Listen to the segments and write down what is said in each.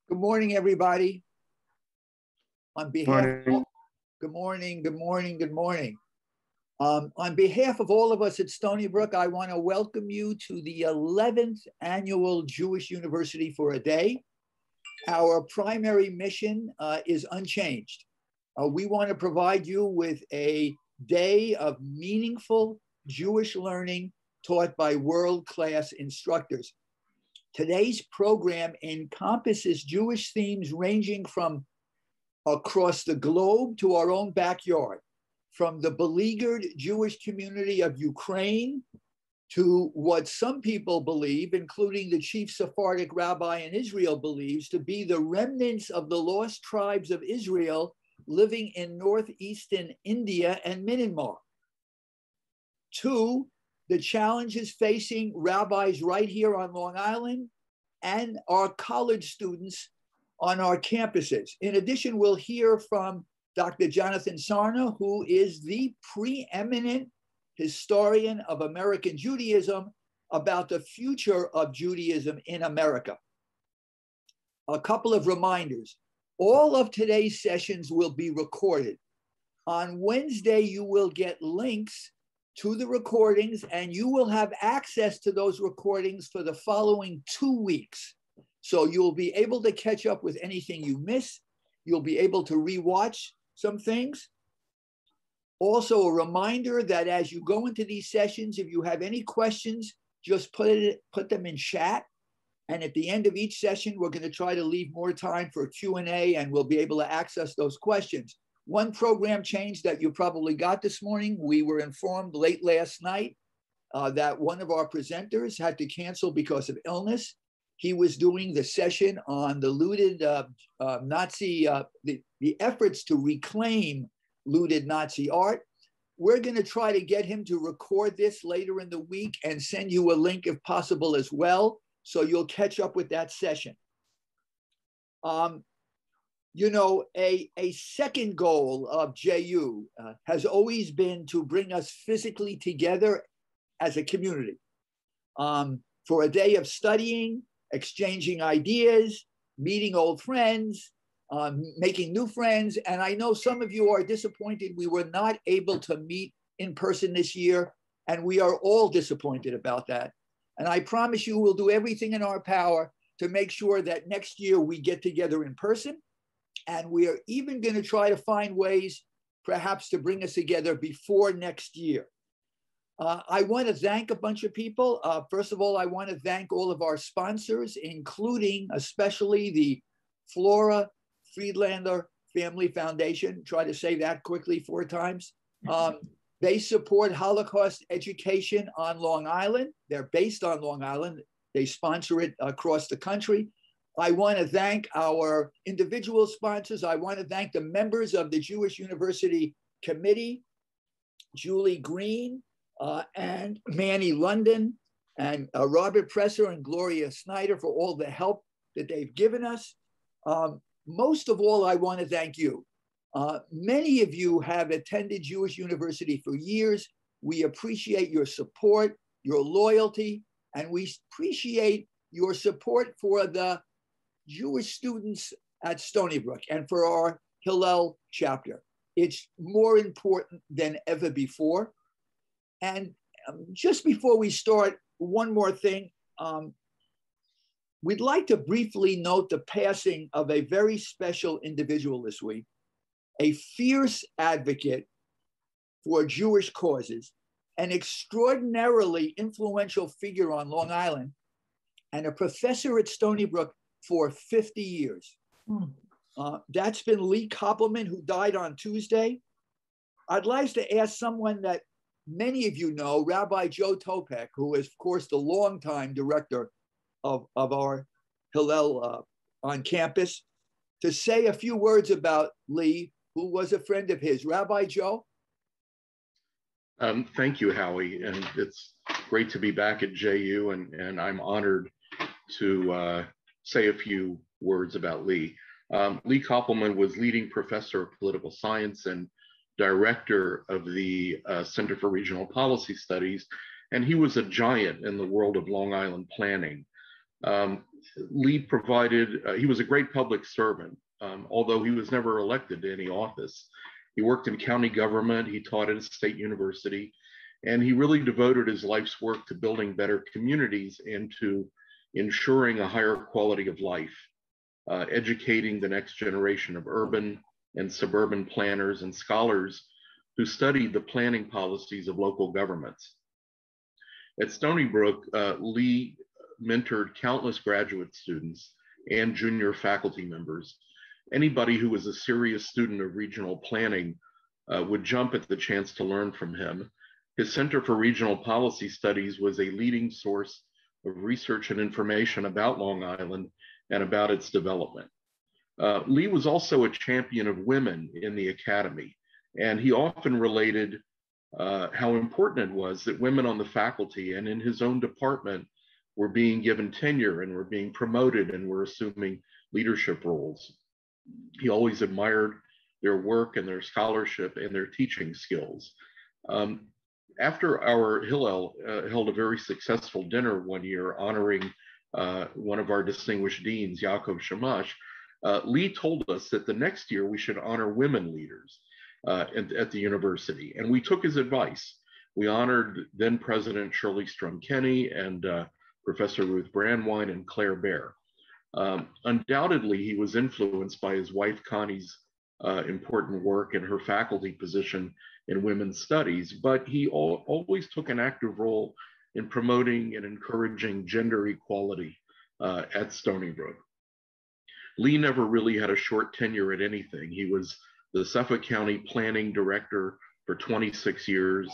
Good morning, everybody. On behalf Morning. Good morning, good morning, good morning. On behalf of all of us at Stony Brook, I want to welcome you to the 11th Annual Jewish University for a Day. Our primary mission is unchanged. We want to provide you with a day of meaningful Jewish learning taught by world-class instructors. Today's program encompasses Jewish themes ranging from across the globe to our own backyard, from the beleaguered Jewish community of Ukraine to what some people believe, including the chief Sephardic rabbi in Israel believes, to be the remnants of the lost tribes of Israel living in northeastern India and Myanmar. To the challenges facing rabbis right here on Long Island and our college students on our campuses. In addition, we'll hear from Dr. Jonathan Sarna, who is the preeminent historian of American Judaism, about the future of Judaism in America. A couple of reminders. All of today's sessions will be recorded. On Wednesday, you will get links to the recordings, and you will have access to those recordings for the following 2 weeks. So you'll be able to catch up with anything you miss. You'll be able to rewatch some things. Also, a reminder that as you go into these sessions, if you have any questions, just put them in chat. And at the end of each session, we're going to try to leave more time for Q&A, and we'll be able to access those questions. One program change that you probably got this morning, we were informed late last night that one of our presenters had to cancel because of illness. He was doing the session on the looted Nazi, the efforts to reclaim looted Nazi art. We're going to try to get him to record this later in the week and send you a link if possible as well, so you'll catch up with that session. You know, a second goal of JU has always been to bring us physically together as a community for a day of studying, exchanging ideas, meeting old friends, making new friends. And I know some of you are disappointed we were not able to meet in person this year, and we are all disappointed about that. And I promise you we'll do everything in our power to make sure that next year we get together in person. And we are even going to try to find ways perhaps to bring us together before next year. I want to thank a bunch of people. First of all, I want to thank all of our sponsors, including especially the Flora Friedlander Family Foundation. Try to say that quickly 4 times. They support Holocaust education on Long Island. They're based on Long Island. They sponsor it across the country. I want to thank our individual sponsors. I want to thank the members of the Jewish University Committee, Julie Green and Manny London, and Robert Presser and Gloria Snyder for all the help that they've given us. Most of all, I want to thank you. Many of you have attended Jewish University for years. We appreciate your support, your loyalty, and we appreciate your support for the Jewish students at Stony Brook and for our Hillel chapter. It's more important than ever before. And just before we start, one more thing. We'd like to briefly note the passing of a very special individual this week, a fierce advocate for Jewish causes, an extraordinarily influential figure on Long Island, and a professor at Stony Brook for 50 years. That's been Lee Koppelman, who died on Tuesday. I'd like to ask someone that many of you know, Rabbi Joe Topek, who is, of course, the longtime director of our Hillel on campus, to say a few words about Lee, who was a friend of his. Rabbi Joe? Thank you, Howie, and it's great to be back at JU, and I'm honored to say a few words about Lee. Lee Koppelman was leading professor of political science and director of the Center for Regional Policy Studies, and he was a giant in the world of Long Island planning. Lee provided, he was a great public servant, although he was never elected to any office. He worked in county government, he taught at a state university, and he really devoted his life's work to building better communities and to ensuring a higher quality of life, educating the next generation of urban and suburban planners and scholars who studied the planning policies of local governments. At Stony Brook, Lee mentored countless graduate students and junior faculty members. Anybody who was a serious student of regional planning would jump at the chance to learn from him. His Center for Regional Policy Studies was a leading source of research and information about Long Island and about its development. Lee was also a champion of women in the academy, and he often related how important it was that women on the faculty and in his own department were being given tenure and were being promoted and were assuming leadership roles. He always admired their work and their scholarship and their teaching skills. After our Hillel held a very successful dinner one year honoring one of our distinguished deans, Yaakov Shamash, Lee told us that the next year we should honor women leaders at the university. And we took his advice. We honored then President Shirley Strom Kenny and Professor Ruth Brandwine and Claire Bear. Undoubtedly, he was influenced by his wife Connie's important work and her faculty position in women's studies, but he always took an active role in promoting and encouraging gender equality at Stony Brook. Lee never really had a short tenure at anything. He was the Suffolk County Planning Director for 26 years.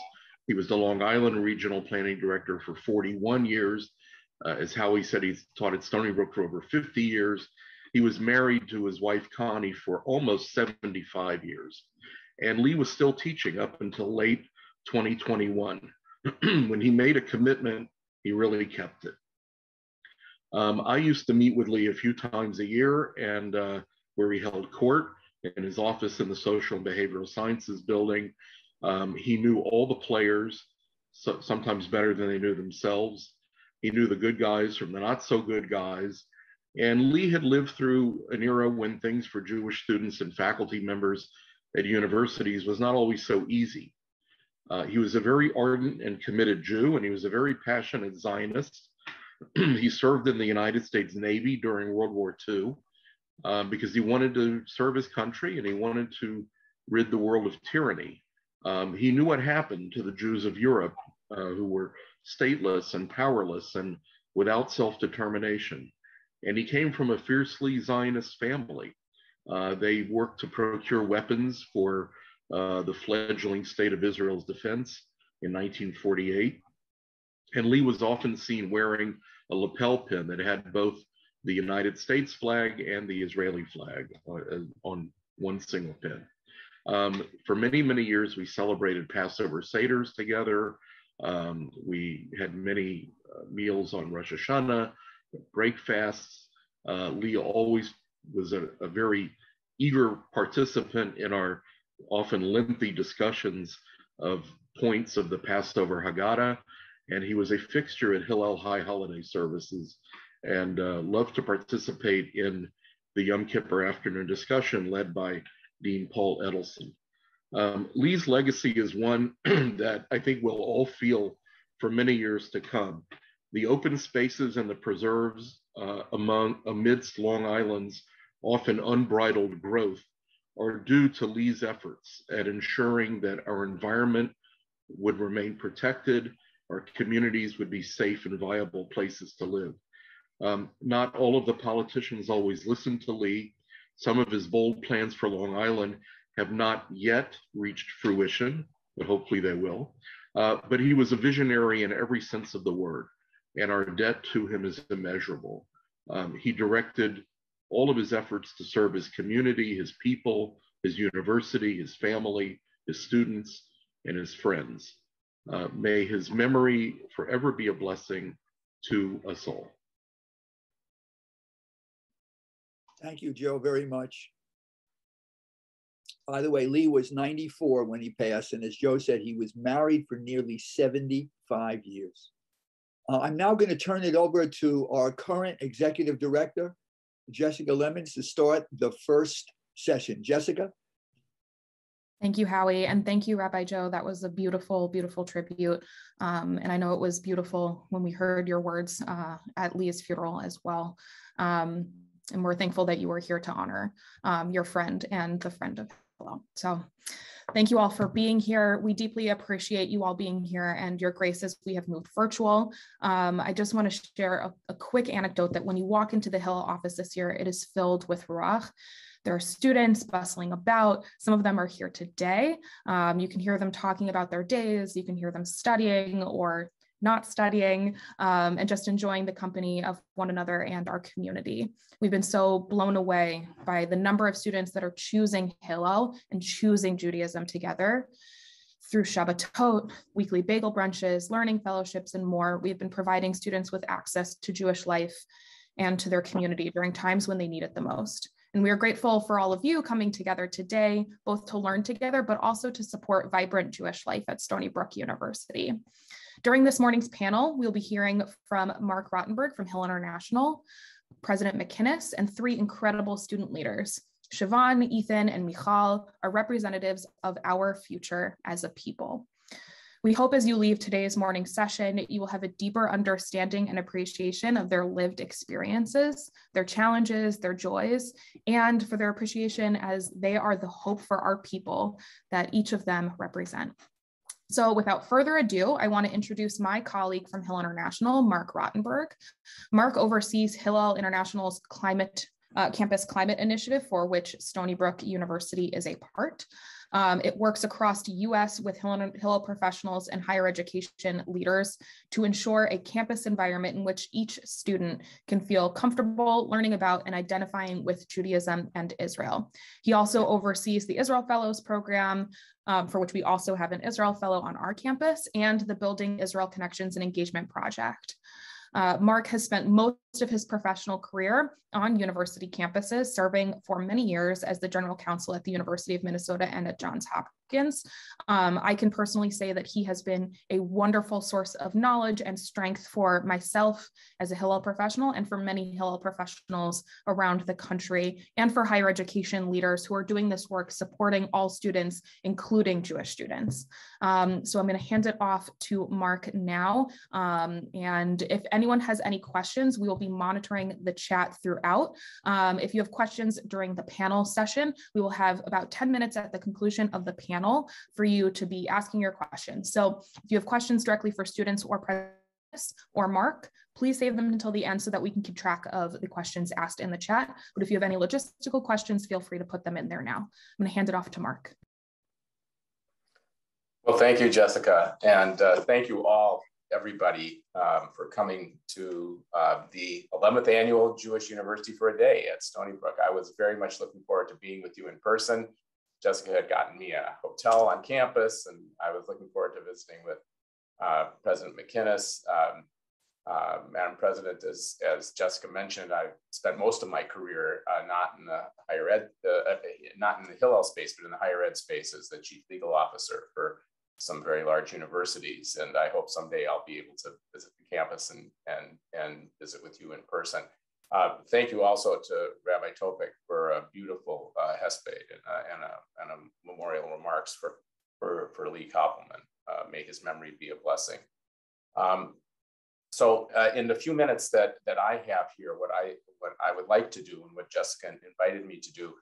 He was the Long Island Regional Planning Director for 41 years. As Howie said, he's taught at Stony Brook for over 50 years. He was married to his wife, Connie, for almost 75 years. And Lee was still teaching up until late 2021. When he made a commitment, he really kept it. I used to meet with Lee a few times a year, and where he held court in his office in the Social and Behavioral Sciences building. He knew all the players, sometimes better than they knew themselves. He knew the good guys from the not so good guys. And Lee had lived through an era when things for Jewish students and faculty members at universities was not always so easy. He was a very ardent and committed Jew, and he was a very passionate Zionist. He served in the United States Navy during World War II because he wanted to serve his country and he wanted to rid the world of tyranny. He knew what happened to the Jews of Europe who were stateless and powerless and without self-determination. And he came from a fiercely Zionist family. They worked to procure weapons for the fledgling state of Israel's defense in 1948. And Lee was often seen wearing a lapel pin that had both the United States flag and the Israeli flag on one single pin. For many, many years, we celebrated Passover Seders together. We had many meals on Rosh Hashanah, break fasts. Lee always was a very eager participant in our often lengthy discussions of points of the Passover Haggadah, and he was a fixture at Hillel High holiday services and loved to participate in the Yom Kippur afternoon discussion led by Dean Paul Edelson. Lee's legacy is one that I think we'll all feel for many years to come. The open spaces and the preserves amidst Long Island's often unbridled growth are due to Lee's efforts at ensuring that our environment would remain protected, our communities would be safe and viable places to live. Not all of the politicians always listened to Lee. Some of his bold plans for Long Island have not yet reached fruition, but hopefully they will. But he was a visionary in every sense of the word, and our debt to him is immeasurable. He directed all of his efforts to serve his community, his people, his university, his family, his students, and his friends. May his memory forever be a blessing to us all. Thank you, Joe, very much. By the way, Lee was 94 when he passed, and as Joe said, he was married for nearly 75 years. I'm now going to turn it over to our current executive director, Jessica Lemons, to start the first session. Jessica? Thank you, Howie, and thank you, Rabbi Joe. That was a beautiful, beautiful tribute. And I know it was beautiful when we heard your words at Leah's funeral as well. And we're thankful that you were here to honor your friend and the friend of Hillel. So thank you all for being here. We deeply appreciate you all being here and your grace as we have moved virtual. I just want to share a quick anecdote that when you walk into the Hillel office this year, it is filled with ruach. There are students bustling about. Some of them are here today. You can hear them talking about their days. You can hear them studying or not studying, and just enjoying the company of one another and our community. We've been so blown away by the number of students that are choosing Hillel and choosing Judaism together. Through Shabbatot, weekly bagel brunches, learning fellowships, and more, we've been providing students with access to Jewish life and to their community during times when they need it the most. And we are grateful for all of you coming together today, both to learn together, but also to support vibrant Jewish life at Stony Brook University. During this morning's panel, we'll be hearing from Mark Rotenberg from Hillel International, President McInnis, and 3 incredible student leaders. Siobhan, Ethan, and Michal are representatives of our future as a people. We hope as you leave today's morning session, you will have a deeper understanding and appreciation of their lived experiences, their challenges, their joys, and for their appreciation as they are the hope for our people that each of them represent. So without further ado, I want to introduce my colleague from Hillel International, Mark Rotenberg. Mark oversees Hillel International's campus climate initiative, for which Stony Brook University is a part. It works across the US with Hillel professionals and higher education leaders to ensure a campus environment in which each student can feel comfortable learning about and identifying with Judaism and Israel. He also oversees the Israel Fellows program, for which we also have an Israel Fellow on our campus, and the Building Israel Connections and Engagement Project. Mark has spent most of his professional career on university campuses, serving for many years as the general counsel at the University of Minnesota and at Johns Hopkins. I can personally say that he has been a wonderful source of knowledge and strength for myself as a Hillel professional and for many Hillel professionals around the country, and for higher education leaders who are doing this work supporting all students, including Jewish students. So I'm going to hand it off to Mark now. And if anyone has any questions, we will be monitoring the chat throughout. If you have questions during the panel session, we will have about 10 minutes at the conclusion of the panel for you to be asking your questions. So if you have questions directly for students or presidents or Mark, please save them until the end so that we can keep track of the questions asked in the chat. But if you have any logistical questions, feel free to put them in there now. I'm going to hand it off to Mark. Well, thank you, Jessica. And thank you all, everybody, for coming to the 11th annual Jewish University for a Day at Stony Brook. I was very much looking forward to being with you in person. Jessica had gotten me a hotel on campus, and I was looking forward to visiting with President McInnis. Madam President, as Jessica mentioned, I've spent most of my career not in the higher ed, not in the Hillel space, but in the higher ed space as the chief legal officer for some very large universities. And I hope someday I'll be able to visit the campus and visit with you in person. Thank you also to Rabbi Topik for a beautiful hesped and a memorial remarks for Lee Koppelman. May his memory be a blessing. So in the few minutes that I have here, what I would like to do and what Jessica invited me to do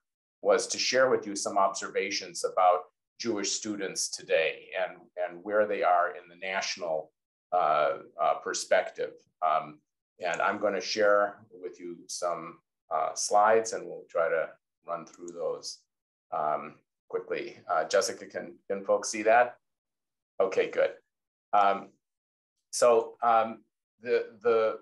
was to share with you some observations about Jewish students today and where they are in the national perspective. And I'm going to share with you some slides, and we'll try to run through those quickly. Jessica, can folks see that? Okay, good. So the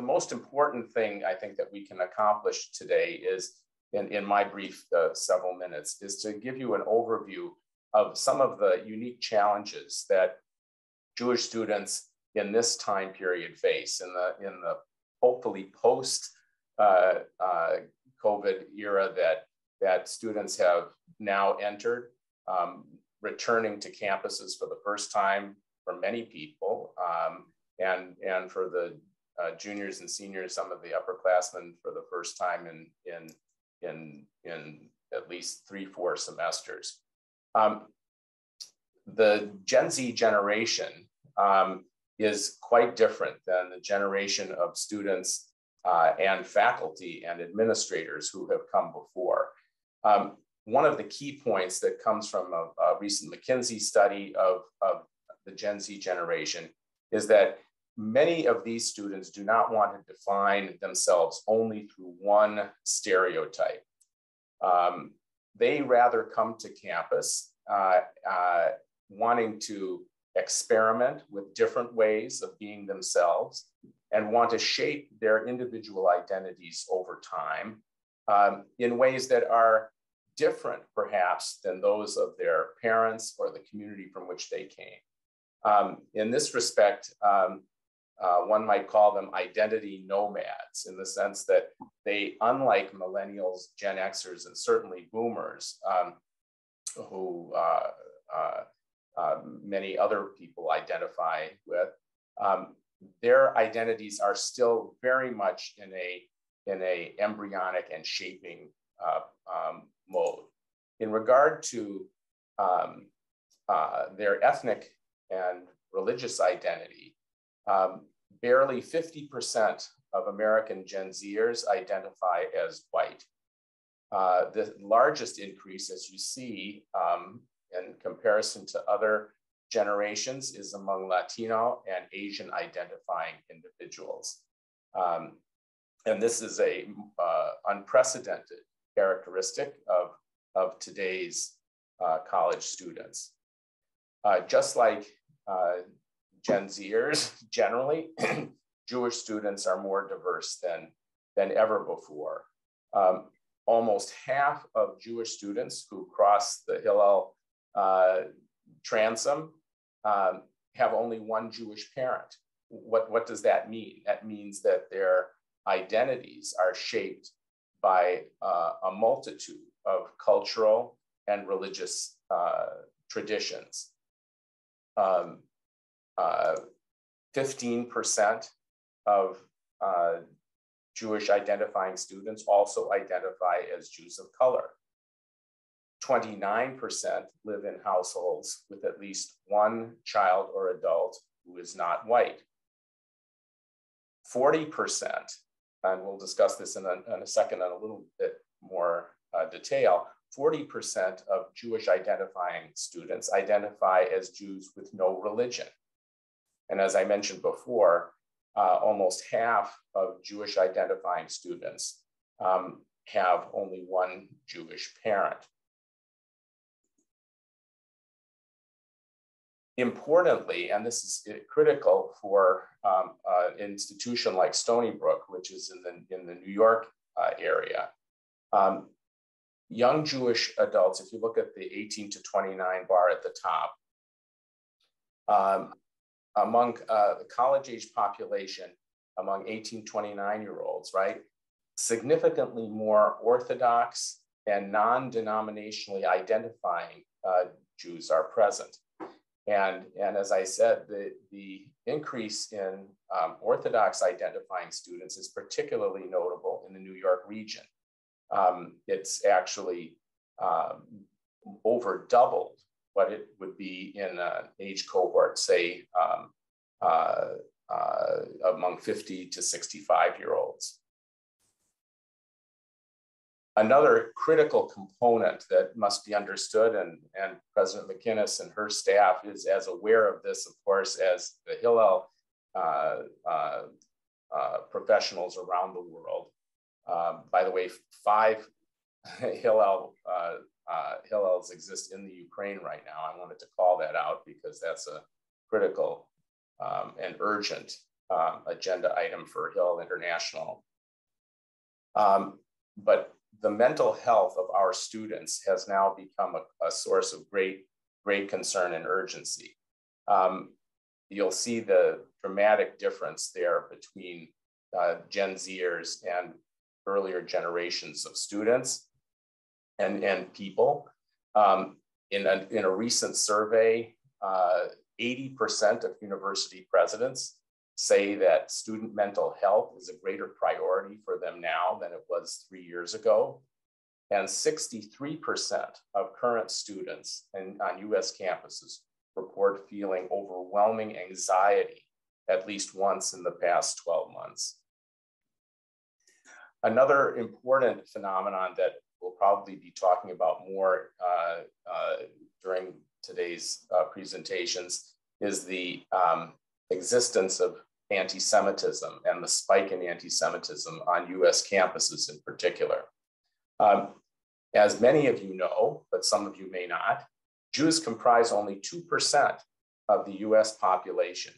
most important thing I think that we can accomplish today is, in my brief several minutes, is to give you an overview of some of the unique challenges that Jewish students in this time period face in the hopefully post COVID era that students have now entered, returning to campuses for the first time for many people, and for the juniors and seniors, some of the upperclassmen for the first time in at least 3-4 semesters. The Gen Z generation is quite different than the generation of students and faculty and administrators who have come before. One of the key points that comes from a recent McKinsey study of the Gen Z generation is that many of these students do not want to define themselves only through one stereotype. They rather come to campus wanting to experiment with different ways of being themselves and want to shape their individual identities over time in ways that are different, perhaps, than those of their parents or the community from which they came. In this respect, one might call them identity nomads, in the sense that they, unlike millennials, Gen Xers, and certainly boomers, who many other people identify with, their identities are still very much in a embryonic and shaping mode. In regard to their ethnic and religious identity, barely 50% of American Gen Zers identify as white. The largest increase, as you see, in comparison to other generations, is among Latino and Asian identifying individuals. And this is a unprecedented characteristic of today's college students. Just like Gen Zers generally, Jewish students are more diverse than ever before. Almost half of Jewish students who cross the Hillel transom have only one Jewish parent. What does that mean? That means that their identities are shaped by a multitude of cultural and religious traditions. 15% of Jewish identifying students also identify as Jews of color. 29% live in households with at least one child or adult who is not white. 40%, and we'll discuss this in a second in a little bit more detail, 40% of Jewish identifying students identify as Jews with no religion. And as I mentioned before, almost half of Jewish identifying students have only one Jewish parent. Importantly, and this is critical for an institution like Stony Brook, which is in the New York area, young Jewish adults, if you look at the 18 to 29 bar at the top, among the college-age population, among 18, 29-year-olds, right, significantly more Orthodox and non-denominationally identifying Jews are present. And as I said, the increase in Orthodox identifying students is particularly notable in the New York region. It's actually over doubled what it would be in an age cohort, say, among 50 to 65-year-olds. Another critical component that must be understood, and President McInnis and her staff is as aware of this, of course, as the Hillel professionals around the world. By the way, 5 Hillels exist in the Ukraine right now. I wanted to call that out because that's a critical and urgent agenda item for Hillel International. But the mental health of our students has now become a source of great concern and urgency. You'll see the dramatic difference there between Gen Zers and earlier generations of students and people. In a recent survey, 80% of university presidents say that student mental health is a greater priority for them now than it was 3 years ago. And 63% of current students on US campuses report feeling overwhelming anxiety at least once in the past 12 months. Another important phenomenon that we'll probably be talking about more during today's presentations is the existence of anti-Semitism and the spike in anti-Semitism on US campuses in particular. As many of you know, but some of you may not, Jews comprise only 2% of the US population.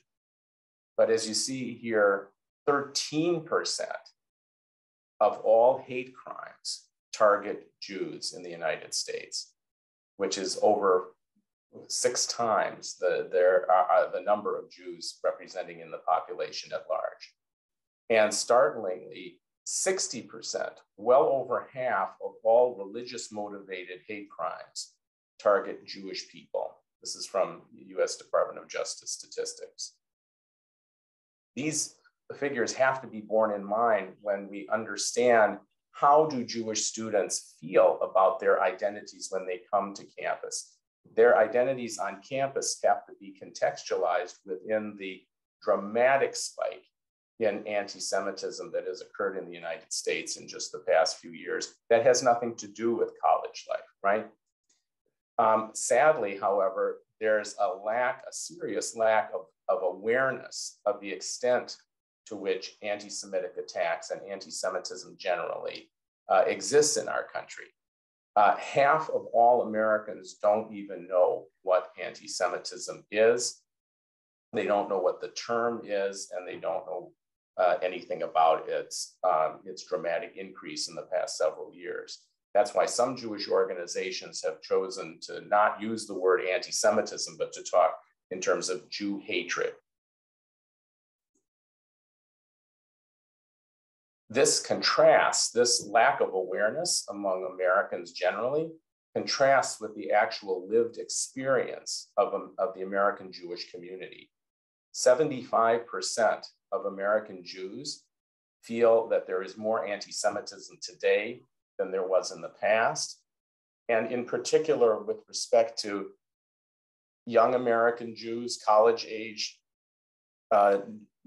But as you see here, 13% of all hate crimes target Jews in the United States, which is over 6 times the number of Jews representing in the population at large. And startlingly, 60%, well over half of all religious motivated hate crimes target Jewish people. This is from the US Department of Justice statistics. These figures have to be borne in mind when we understand how do Jewish students feel about their identities when they come to campus. Their identities on campus have to be contextualized within the dramatic spike in anti-Semitism that has occurred in the United States in just the past few years. That has nothing to do with college life, right? Sadly, however, there's a serious lack of awareness of the extent to which anti-Semitic attacks and anti-Semitism generally exists in our country. Half of all Americans don't even know what anti-Semitism is. They don't know what the term is, and they don't know anything about its dramatic increase in the past several years. That's why some Jewish organizations have chosen to not use the word anti-Semitism, but to talk in terms of Jew hatred. This contrasts, this lack of awareness among Americans generally, contrasts with the actual lived experience of the American Jewish community. 75% of American Jews feel that there is more anti-Semitism today than there was in the past. And in particular, with respect to young American Jews, college-age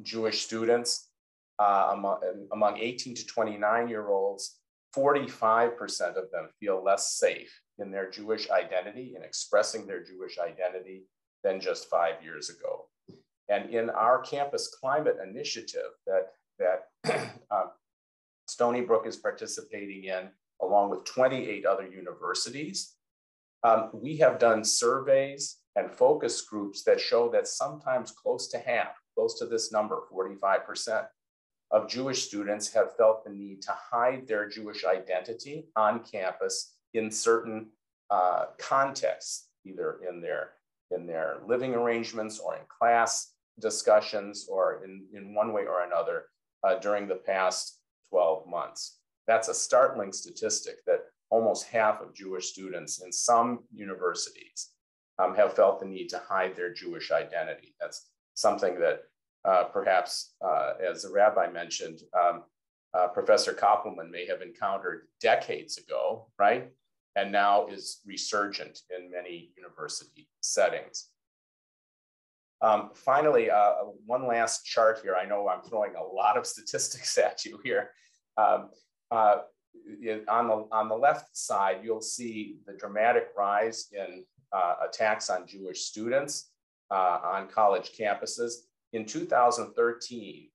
Jewish students, among 18 to 29-year-olds, 45% of them feel less safe in their Jewish identity, in expressing their Jewish identity, than just 5 years ago. And in our campus climate initiative that Stony Brook is participating in, along with 28 other universities, we have done surveys and focus groups that show that sometimes close to half, close to this number, 45%, of Jewish students have felt the need to hide their Jewish identity on campus in certain contexts, either in their living arrangements or in class discussions or in one way or another during the past 12 months. That's a startling statistic that almost half of Jewish students in some universities have felt the need to hide their Jewish identity. That's something that perhaps, as the rabbi mentioned, Professor Koppelman may have encountered decades ago, right? And now is resurgent in many university settings. Finally, one last chart here. I know I'm throwing a lot of statistics at you here. On the left side, you'll see the dramatic rise in attacks on Jewish students on college campuses. In 2013,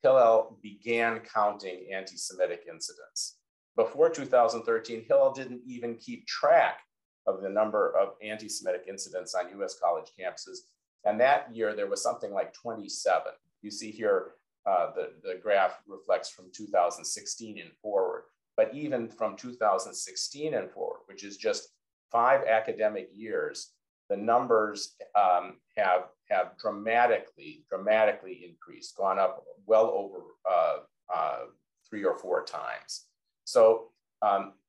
Hillel began counting anti-Semitic incidents. Before 2013, Hillel didn't even keep track of the number of anti-Semitic incidents on US college campuses. And that year, there was something like 27. You see here, the graph reflects from 2016 and forward. But even from 2016 and forward, which is just 5 academic years, the numbers have dramatically increased, gone up well over 3 or 4 times. So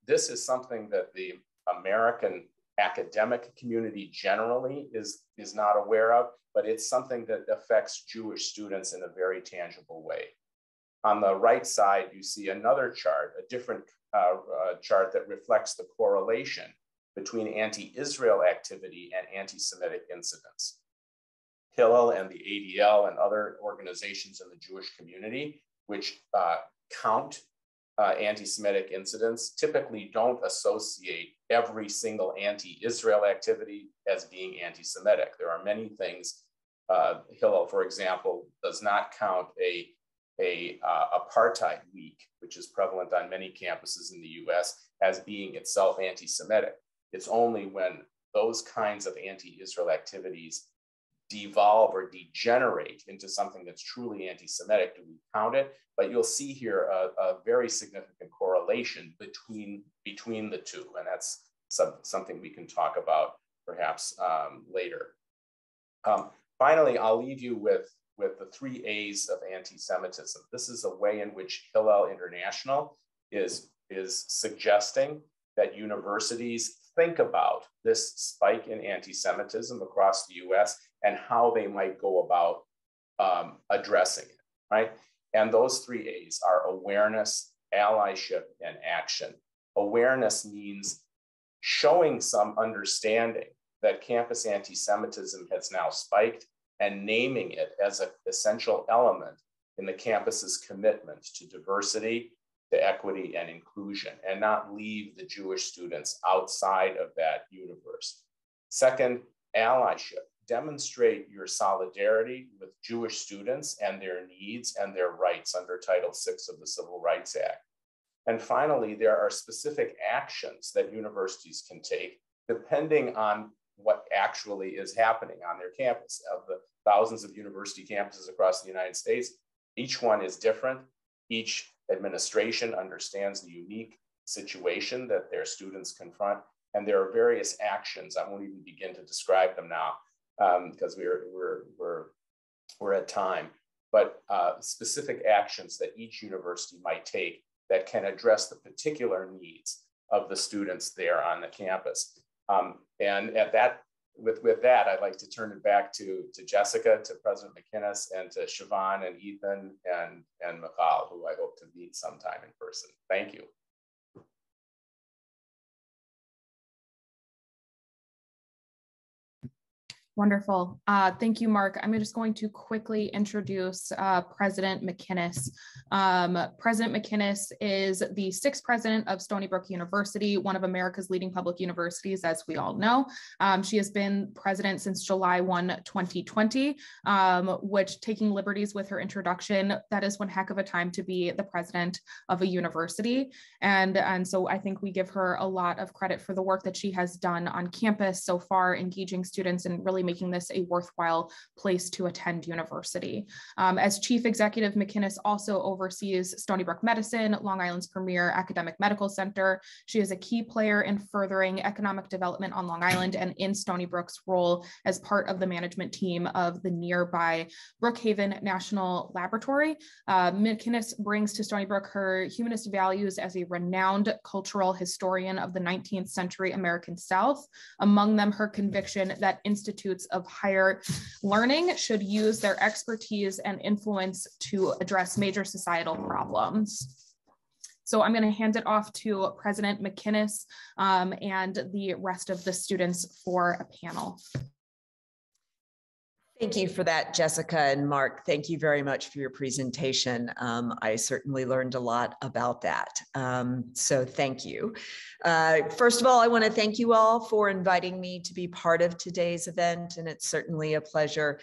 this is something that the American academic community generally is not aware of. but it's something that affects Jewish students in a very tangible way. On the right side, you see another chart, a different chart that reflects the correlation between anti-Israel activity and anti-Semitic incidents. Hillel and the ADL and other organizations in the Jewish community, which count anti-Semitic incidents, typically don't associate every single anti-Israel activity as being anti-Semitic. There are many things. Hillel, for example, does not count a apartheid week, which is prevalent on many campuses in the US, as being itself anti-Semitic. It's only when those kinds of anti-Israel activities devolve or degenerate into something that's truly anti-Semitic do we count it. But you'll see here a very significant correlation between the two, and that's something we can talk about perhaps later. Finally, I'll leave you with the 3 A's of anti-Semitism. This is a way in which Hillel International is suggesting that universities think about this spike in anti-Semitism across the US and how they might go about addressing it, right? And those 3 A's are awareness, allyship, and action. Awareness means showing some understanding that campus anti-Semitism has now spiked and naming it as an essential element in the campus's commitment to diversity, to equity and inclusion, and not leave the Jewish students outside of that universe. Second, allyship. Demonstrate your solidarity with Jewish students and their needs and their rights under Title VI of the Civil Rights Act. And finally, there are specific actions that universities can take depending on what actually is happening on their campus. Of the thousands of university campuses across the United States, each one is different. Each administration understands the unique situation that their students confront, and there are various actions. I won't even begin to describe them now because we're at time, but specific actions that each university might take that can address the particular needs of the students there on the campus. And with that, I'd like to turn it back to Jessica, to President McInnis, and to Siobhan and Ethan and Michal, who I hope to meet sometime in person. Thank you. Wonderful. Thank you, Mark. I'm just going to quickly introduce President McInnis. President McInnis is the 6th president of Stony Brook University, one of America's leading public universities, as we all know. She has been president since July 1, 2020, which, taking liberties with her introduction, that is one heck of a time to be the president of a university. And so I think we give her a lot of credit for the work that she has done on campus so far, engaging students and really making this a worthwhile place to attend university. As chief executive, McInnis also oversees Stony Brook Medicine, Long Island's premier academic medical center. She is a key player in furthering economic development on Long Island and in Stony Brook's role as part of the management team of the nearby Brookhaven National Laboratory. McInnis brings to Stony Brook her humanist values as a renowned cultural historian of the 19th century American South, among them her conviction that institutes of higher learning should use their expertise and influence to address major societal problems. So I'm going to hand it off to President McInnis and the rest of the students for a panel. Thank you for that, Jessica and Mark. Thank you very much for your presentation. I certainly learned a lot about that. So thank you. First of all, I want to thank you all for inviting me to be part of today's event, and it's certainly a pleasure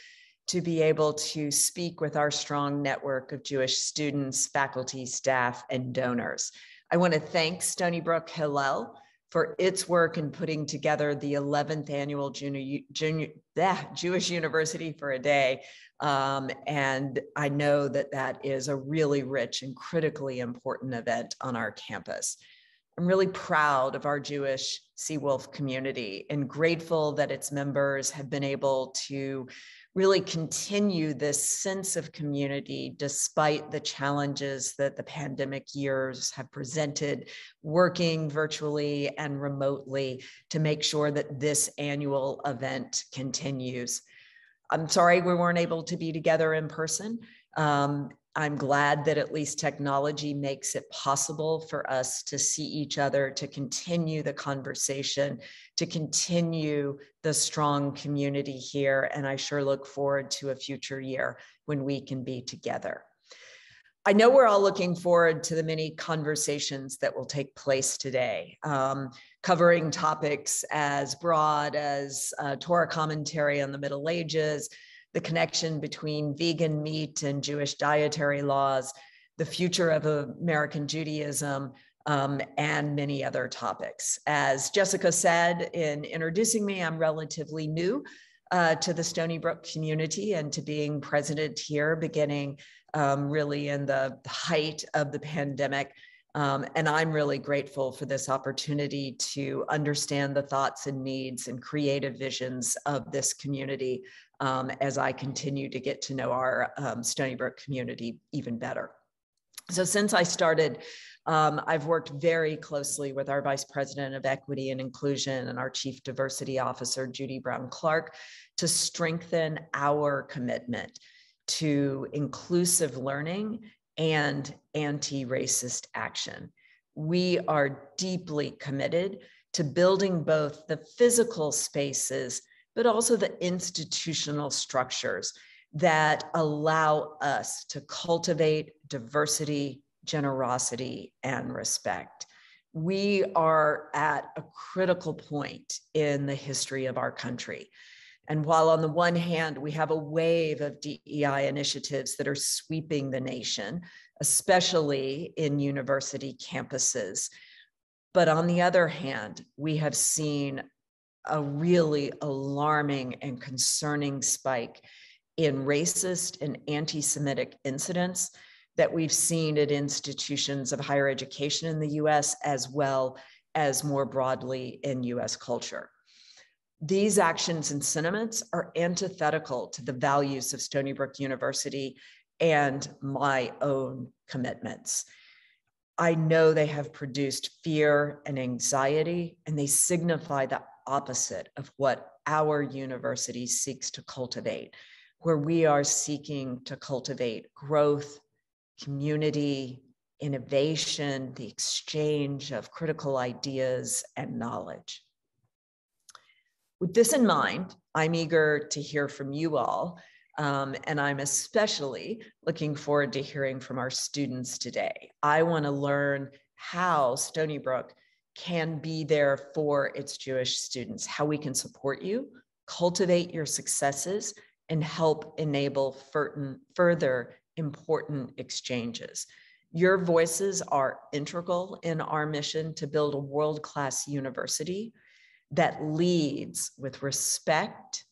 to be able to speak with our strong network of Jewish students, faculty, staff, and donors. I want to thank Stony Brook Hillel for its work in putting together the 11th annual Jewish University for a Day. And I know that that is a really rich and critically important event on our campus. I'm really proud of our Jewish Seawolf community and grateful that its members have been able to really continue this sense of community despite the challenges that the pandemic years have presented, working virtually and remotely to make sure that this annual event continues. I'm sorry we weren't able to be together in person. I'm glad that at least technology makes it possible for us to see each other, to continue the conversation, to continue the strong community here. And I sure look forward to a future year when we can be together. I know we're all looking forward to the many conversations that will take place today, covering topics as broad as Torah commentary on the Middle Ages, the connection between vegan meat and Jewish dietary laws, the future of American Judaism, and many other topics. As Jessica said in introducing me, I'm relatively new to the Stony Brook community and to being president here, beginning really in the height of the pandemic. And I'm really grateful for this opportunity to understand the thoughts and needs and creative visions of this community as I continue to get to know our Stony Brook community even better. So since I started, I've worked very closely with our Vice President of Equity and Inclusion and our Chief Diversity Officer, Judy Brown-Clark, to strengthen our commitment to inclusive learning and anti-racist action. We are deeply committed to building both the physical spaces, but also the institutional structures that allow us to cultivate diversity, generosity, and respect. We are at a critical point in the history of our country. And while on the one hand, we have a wave of DEI initiatives that are sweeping the nation, especially in university campuses, but on the other hand, we have seen a really alarming and concerning spike in racist and anti-Semitic incidents that we've seen at institutions of higher education in the US, as well as more broadly in US culture. These actions and sentiments are antithetical to the values of Stony Brook University and my own commitments. I know they have produced fear and anxiety, and they signify the opposite of what our university seeks to cultivate, where we are seeking to cultivate growth, community, innovation, the exchange of critical ideas and knowledge. With this in mind, I'm eager to hear from you all, and I'm especially looking forward to hearing from our students today. I want to learn how Stony Brook can be there for its Jewish students, how we can support you, cultivate your successes, and help enable further important exchanges. Your voices are integral in our mission to build a world-class university that leads with respect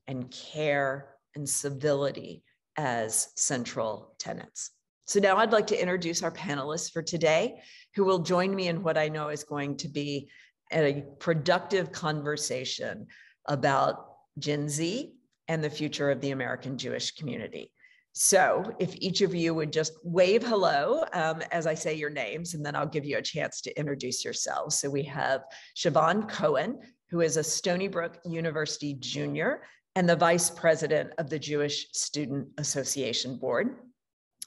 and care and civility as central tenets. So now I'd like to introduce our panelists for today, who will join me in what I know is going to be a productive conversation about Gen Z and the future of the American Jewish community. So if each of you would just wave hello as I say your names, and then I'll give you a chance to introduce yourselves. So we have Siobhan Cohen, who is a Stony Brook University junior and the vice president of the Jewish Student Association Board.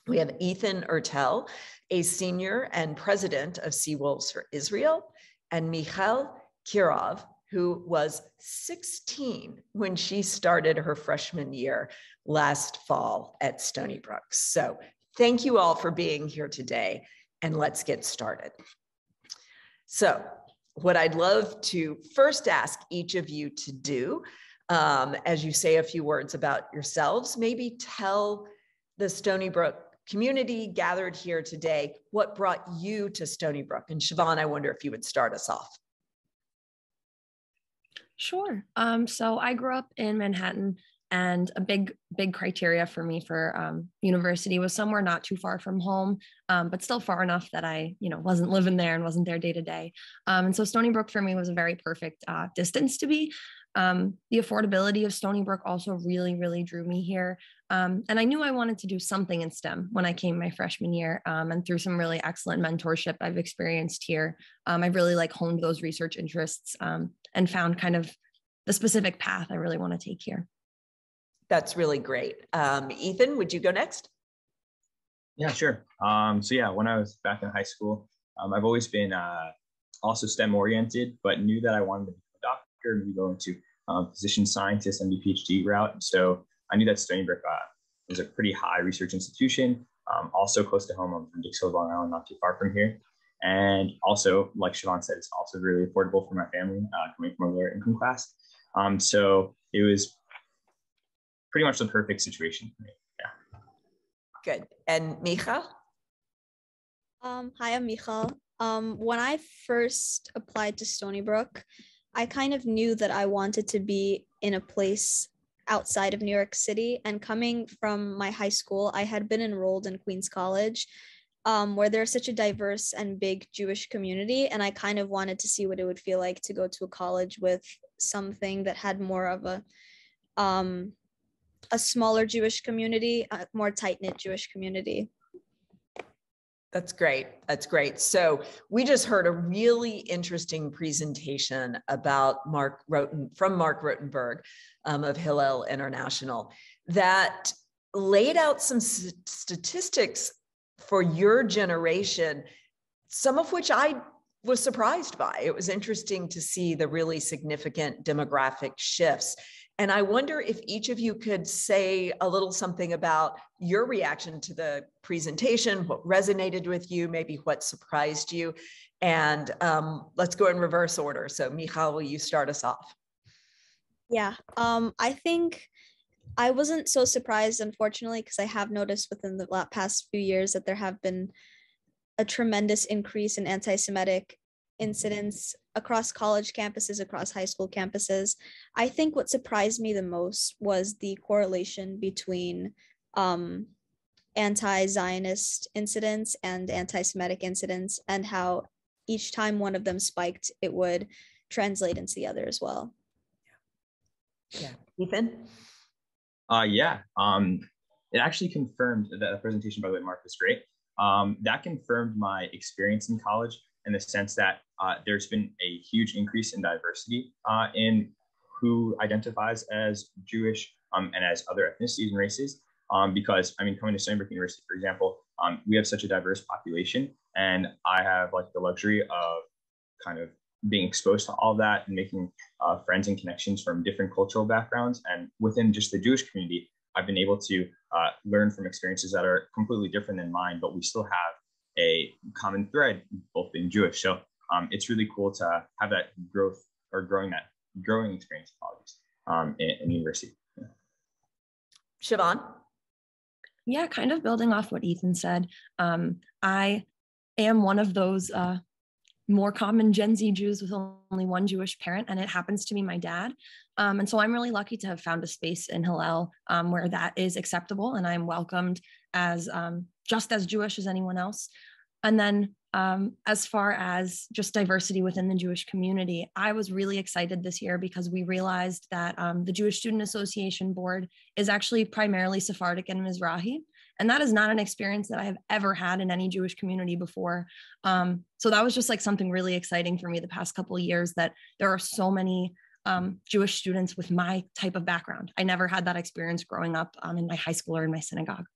We have Ethan Ertel, a senior and president of Seawolves for Israel, and Michal Kiroff, who was 16 when she started her freshman year last fall at Stony Brook. So thank you all for being here today, and let's get started. So what I'd love to first ask each of you to do, as you say a few words about yourselves, maybe tell the Stony Brook community gathered here today what brought you to Stony Brook. And Siobhan, I wonder if you would start us off. Sure. So I grew up in Manhattan, and a big criteria for me for university was somewhere not too far from home, but still far enough that I, wasn't living there and wasn't there day to day. And so Stony Brook for me was a very perfect distance to be. The affordability of Stony Brook also really drew me here. And I knew I wanted to do something in STEM when I came my freshman year. And through some really excellent mentorship I've experienced here, I've really honed those research interests and found kind of the specific path I really want to take here. That's really great. Ethan, would you go next? Yeah, sure. So yeah, when I was back in high school, I've always been also STEM oriented, but knew that I wanted to be a doctor, maybe go into physician scientist and the PhD route. So I knew that Stony Brook was a pretty high research institution, also close to home. I'm from Dixville, Long Island, not too far from here. And also, like Siobhan said, it's also really affordable for my family, coming from a lower income class. So it was pretty much the perfect situation for me. Yeah. Good. And Michal? Hi, I'm Michal. When I first applied to Stony Brook, I kind of knew that I wanted to be in a place outside of New York City. And coming from my high school, I had been enrolled in Queens College, where there's such a diverse and big Jewish community. And I kind of wanted to see what it would feel like to go to a college with something that had more of a smaller Jewish community, a more tight-knit Jewish community. That's great. That's great. So we just heard a really interesting presentation about Mark Rotenberg of Hillel International that laid out some statistics for your generation, some of which I was surprised by. It was interesting to see the really significant demographic shifts. And I wonder if each of you could say a little something about your reaction to the presentation, what resonated with you, maybe what surprised you. And let's go in reverse order. So Michal, will you start us off? Yeah, I think I wasn't so surprised, unfortunately, because I have noticed within the past few years that there have been a tremendous increase in anti-Semitic incidents across college campuses, across high school campuses. I think what surprised me the most was the correlation between anti-Zionist incidents and anti-Semitic incidents, and how each time one of them spiked, it would translate into the other as well. Yeah. Ethan? Yeah. It actually confirmed that the presentation, by the way, Mark, was great. That confirmed my experience in college, in the sense that there's been a huge increase in diversity in who identifies as Jewish and as other ethnicities and races. Because, I mean, coming to Stony Brook University, for example, we have such a diverse population, and I have like the luxury of kind of being exposed to all that and making friends and connections from different cultural backgrounds. And within just the Jewish community, I've been able to learn from experiences that are completely different than mine, but we still have a common thread, both being Jewish. So it's really cool to have that growth, or growing experience, in university. Yeah. Siobhan? Yeah, kind of building off what Ethan said. I am one of those more common Gen Z Jews with only one Jewish parent, and it happens to be my dad. And so I'm really lucky to have found a space in Hillel where that is acceptable, and I'm welcomed as just as Jewish as anyone else. And then as far as just diversity within the Jewish community, I was really excited this year because we realized that the Jewish Student Association board is actually primarily Sephardic and Mizrahi. And that is not an experience that I have ever had in any Jewish community before. So that was just like something really exciting for me the past couple of years, that there are so many Jewish students with my type of background. I never had that experience growing up in my high school or in my synagogue.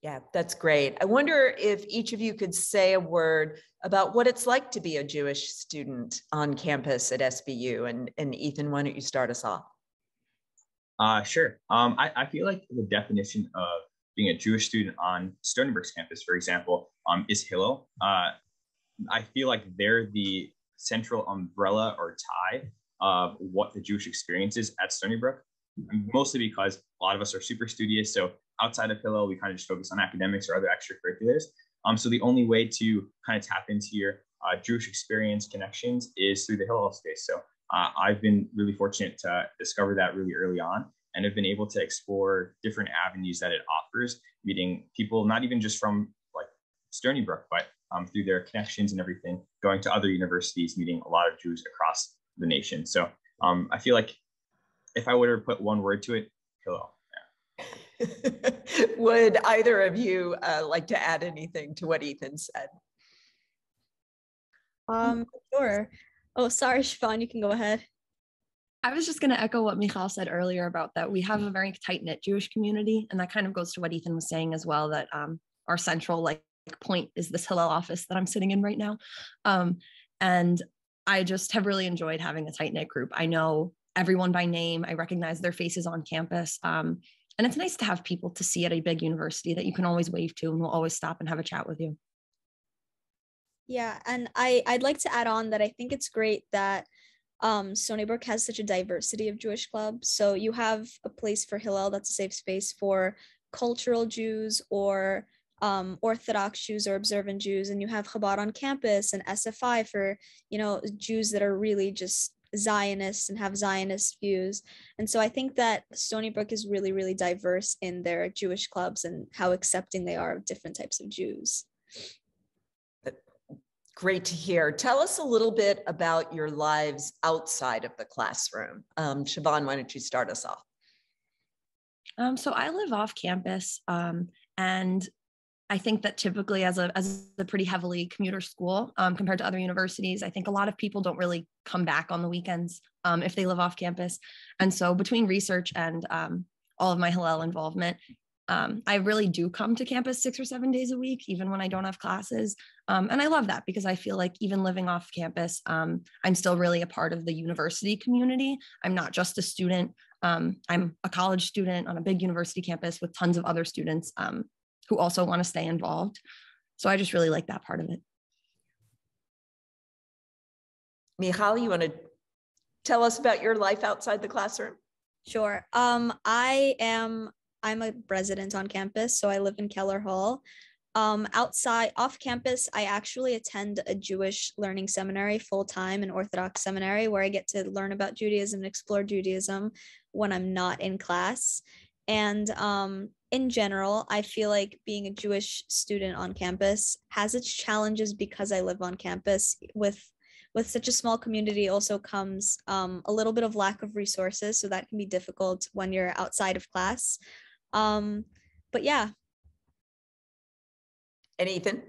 Yeah, that's great. I wonder if each of you could say a word about what it's like to be a Jewish student on campus at SBU. And Ethan, why don't you start us off? Sure. I feel like the definition of being a Jewish student on Stony Brook's campus, for example, is Hillel. I feel like they're the central umbrella or tie of what the Jewish experience is at Stony Brook, mostly because a lot of us are super studious. So outside of Hillel, we kind of just focus on academics or other extracurriculars. So the only way to kind of tap into your Jewish experience connections is through the Hillel space. So I've been really fortunate to discover that really early on, and have been able to explore different avenues that it offers, meeting people, not even just from like Stony Brook, but through their connections and everything, going to other universities, meeting a lot of Jews across the nation. So I feel like if I were to put one word to it, Hillel. Would either of you like to add anything to what Ethan said? Sure. Oh, sorry, Siobhan, you can go ahead. I was just going to echo what Michal said earlier about that. We have a very tight-knit Jewish community, and that kind of goes to what Ethan was saying as well, that our central point is this Hillel office that I'm sitting in right now. And I just have really enjoyed having a tight-knit group. I know everyone by name. I recognize their faces on campus. And it's nice to have people to see at a big university that you can always wave to and will always stop and have a chat with you. Yeah, and I'd like to add on that I think it's great that Stony Brook has such a diversity of Jewish clubs. So you have a place for Hillel that's a safe space for cultural Jews or Orthodox Jews or observant Jews, and you have Chabad on campus and SFI for, you know, Jews that are really just Zionists and have Zionist views. And so I think that Stony Brook is really, really diverse in their Jewish clubs and how accepting they are of different types of Jews. Great to hear. Tell us a little bit about your lives outside of the classroom. Siobhan, why don't you start us off? So I live off campus, and I think that typically as a pretty heavily commuter school compared to other universities, I think a lot of people don't really come back on the weekends if they live off campus. And so between research and all of my Hillel involvement, I really do come to campus 6 or 7 days a week, even when I don't have classes. And I love that because I feel like even living off campus, I'm still really a part of the university community. I'm not just a student. I'm a college student on a big university campus with tons of other students who also want to stay involved. So I just really like that part of it. Michal, you want to tell us about your life outside the classroom? Sure. I'm a resident on campus, so I live in Keller Hall. Outside, off campus, I actually attend a Jewish learning seminary full-time, an Orthodox seminary, where I get to learn about Judaism and explore Judaism when I'm not in class. And in general, I feel like being a Jewish student on campus has its challenges because I live on campus. With such a small community also comes a little bit of lack of resources, so that can be difficult when you're outside of class. But yeah. And Ethan?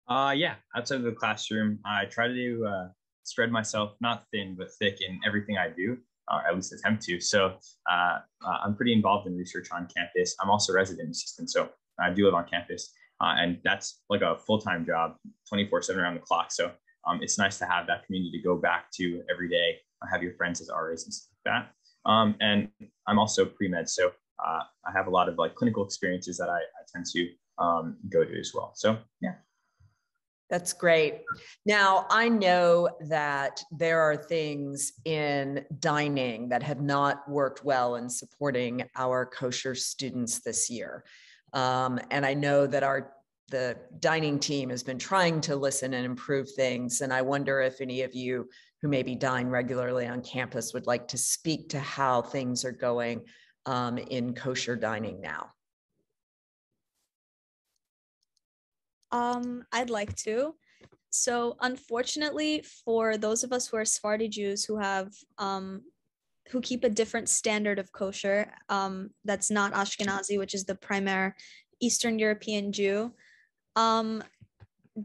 Yeah, outside of the classroom, I try to spread myself not thin but thick in everything I do, or at least attempt to. So I'm pretty involved in research on campus. I'm also a resident assistant, so I do live on campus, and that's like a full-time job, 24/7 around the clock. So it's nice to have that community to go back to every day. Have your friends as RAs and stuff like that. And I'm also pre-med, so I have a lot of like clinical experiences that I tend to go to as well. So yeah. That's great. Now, I know that there are things in dining that have not worked well in supporting our kosher students this year. And I know that the dining team has been trying to listen and improve things. And I wonder if any of you who maybe dine regularly on campus would like to speak to how things are going in kosher dining now. I'd like to. So unfortunately, for those of us who are Sephardi Jews who have who keep a different standard of kosher, that's not Ashkenazi, which is the primary Eastern European Jew,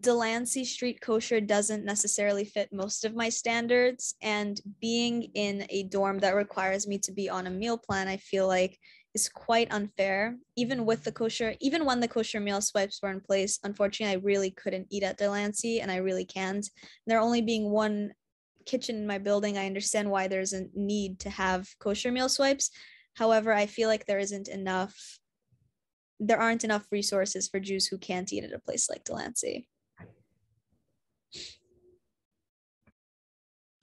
Delancey Street kosher doesn't necessarily fit most of my standards, and being in a dorm that requires me to be on a meal plan, I feel like is quite unfair. Even when the kosher meal swipes were in place, unfortunately, I really couldn't eat at Delancey, and I really can't. There only being one kitchen in my building, I understand why there's a need to have kosher meal swipes. However, I feel like there aren't enough resources for Jews who can't eat at a place like Delancey.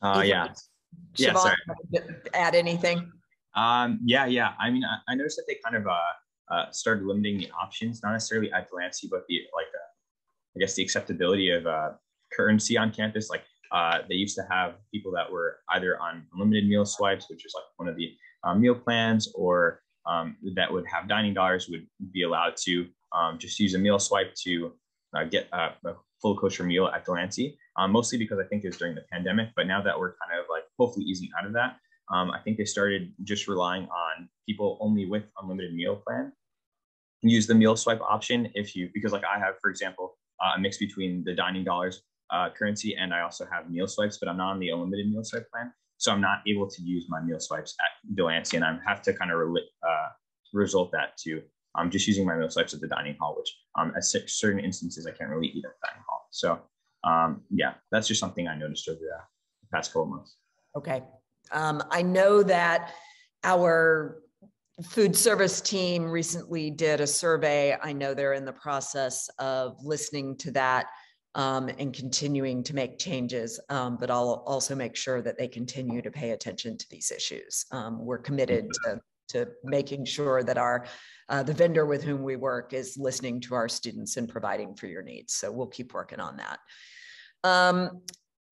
Yeah. Siobhan, Sorry. Add anything? Yeah. I mean, I noticed that they kind of started limiting the options, not necessarily at Delancey, but I guess the acceptability of currency on campus. Like they used to have people that were either on unlimited meal swipes, which is like one of the meal plans, or that would have dining dollars would be allowed to just use a meal swipe to get a full kosher meal at Delancey, mostly because I think it was during the pandemic. But now that we're kind of like hopefully easing out of that, I think they started just relying on people only with unlimited meal plan use the meal swipe option because like I have, for example, a mix between the dining dollars currency and I also have meal swipes, but I'm not on the unlimited meal swipe plan. So I'm not able to use my meal swipes at Delancey, and I have to kind of result that to just using my meal swipes at the dining hall, which at certain instances I can't really eat at the dining hall. So yeah, that's just something I noticed over the past couple of months. Okay. I know that our food service team recently did a survey. I know they're in the process of listening to that and continuing to make changes, but I'll also make sure that they continue to pay attention to these issues. We're committed to making sure that the vendor with whom we work is listening to our students and providing for your needs. So we'll keep working on that.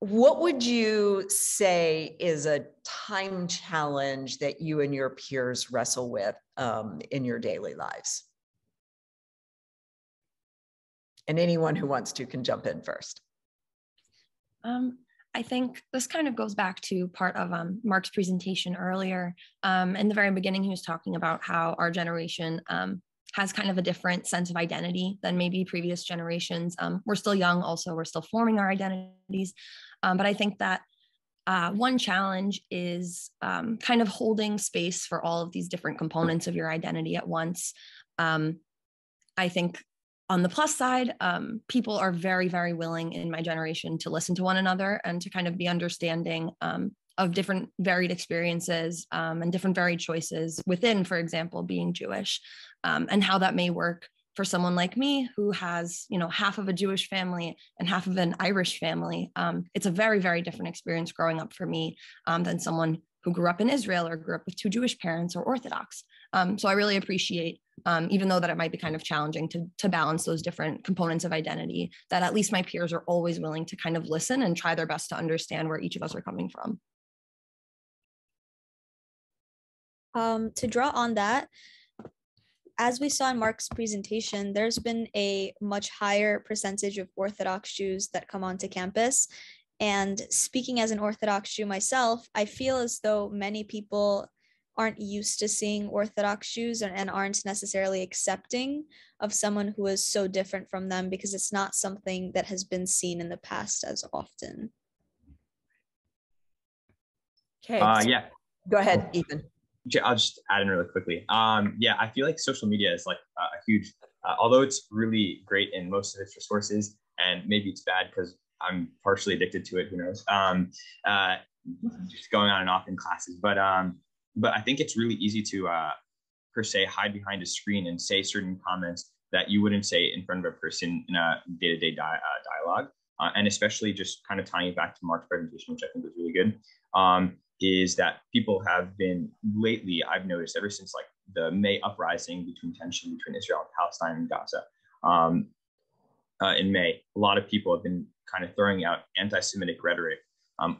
What would you say is a time challenge that you and your peers wrestle with in your daily lives? And anyone who wants to can jump in first. I think this kind of goes back to part of Mark's presentation earlier. In the very beginning, he was talking about how our generation has kind of a different sense of identity than maybe previous generations. We're still young, also, we're still forming our identities. But I think that one challenge is kind of holding space for all of these different components of your identity at once. I think on the plus side, people are very, very willing in my generation to listen to one another and to kind of be understanding of different varied experiences and different varied choices within, for example, being Jewish, and how that may work for someone like me who has, half of a Jewish family and half of an Irish family. It's a very, very different experience growing up for me than someone who grew up in Israel or grew up with two Jewish parents or Orthodox. So I really appreciate, even though that it might be kind of challenging to balance those different components of identity, that at least my peers are always willing to kind of listen and try their best to understand where each of us are coming from. To draw on that, as we saw in Mark's presentation, there's been a much higher percentage of Orthodox Jews that come onto campus. And speaking as an Orthodox Jew myself, I feel as though many people aren't used to seeing Orthodox Jews and aren't necessarily accepting of someone who is so different from them, because it's not something that has been seen in the past as often. Okay. Yeah. Go ahead, Ethan. I'll just add in really quickly. Yeah, I feel like social media is like a huge, although it's really great in most of its resources, and maybe it's bad because I'm partially addicted to it, who knows, just going on and off in classes. But I think it's really easy to, per se, hide behind a screen and say certain comments that you wouldn't say in front of a person in a day-to-day dialogue. And especially just kind of tying it back to Mark's presentation, which I think was really good, is that people have been lately, I've noticed ever since like the May uprising tension between Israel and Palestine and Gaza in May, a lot of people have been kind of throwing out anti-Semitic rhetoric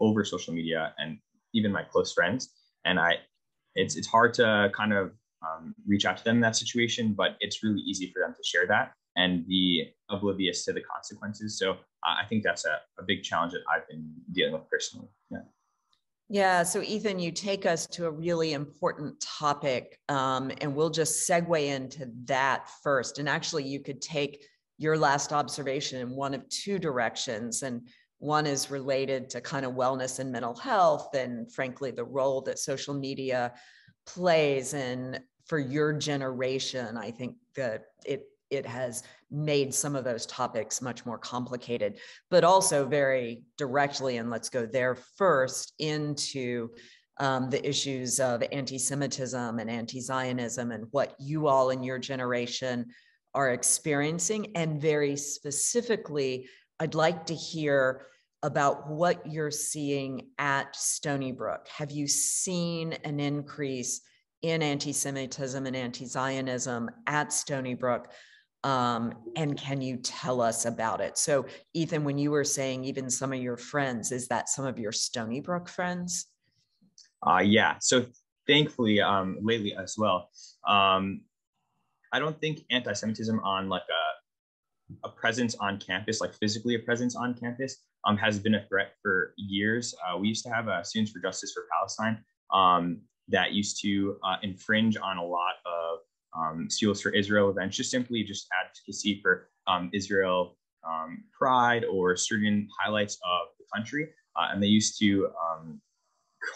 over social media and even my close friends. And it's hard to kind of reach out to them in that situation, but it's really easy for them to share that and be oblivious to the consequences. So I think that's a big challenge that I've been dealing with personally. Yeah. Yeah, so Ethan, you take us to a really important topic, and we'll just segue into that first. And actually, you could take your last observation in one of two directions. And one is related to kind of wellness and mental health, and frankly, the role that social media plays. And for your generation, I think that it has made some of those topics much more complicated, but also very directly, and let's go there first, into the issues of anti-Semitism and anti-Zionism and what you all in your generation are experiencing. And very specifically, I'd like to hear about what you're seeing at Stony Brook. Have you seen an increase in anti-Semitism and anti-Zionism at Stony Brook? And can you tell us about it? So Ethan, when you were saying even some of your friends, is that some of your Stony Brook friends? Yeah, so thankfully, lately as well, I don't think anti-Semitism on like a presence on campus, like physically a presence on campus, has been a threat for years. We used to have Students for Justice for Palestine that used to infringe on a lot of Steals for Israel events, just advocacy for Israel pride or certain highlights of the country. And they used to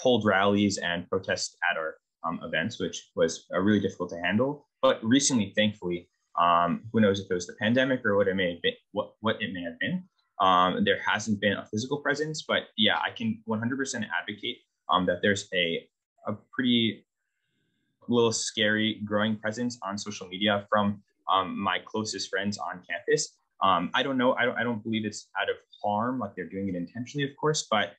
hold rallies and protest at our events, which was really difficult to handle. But recently, thankfully, who knows if it was the pandemic or what it may have been, what it may have been, there hasn't been a physical presence. But yeah, I can 100% advocate that there's a pretty little scary growing presence on social media from my closest friends on campus. I don't know. I don't believe it's out of harm, like they're doing it intentionally, of course, but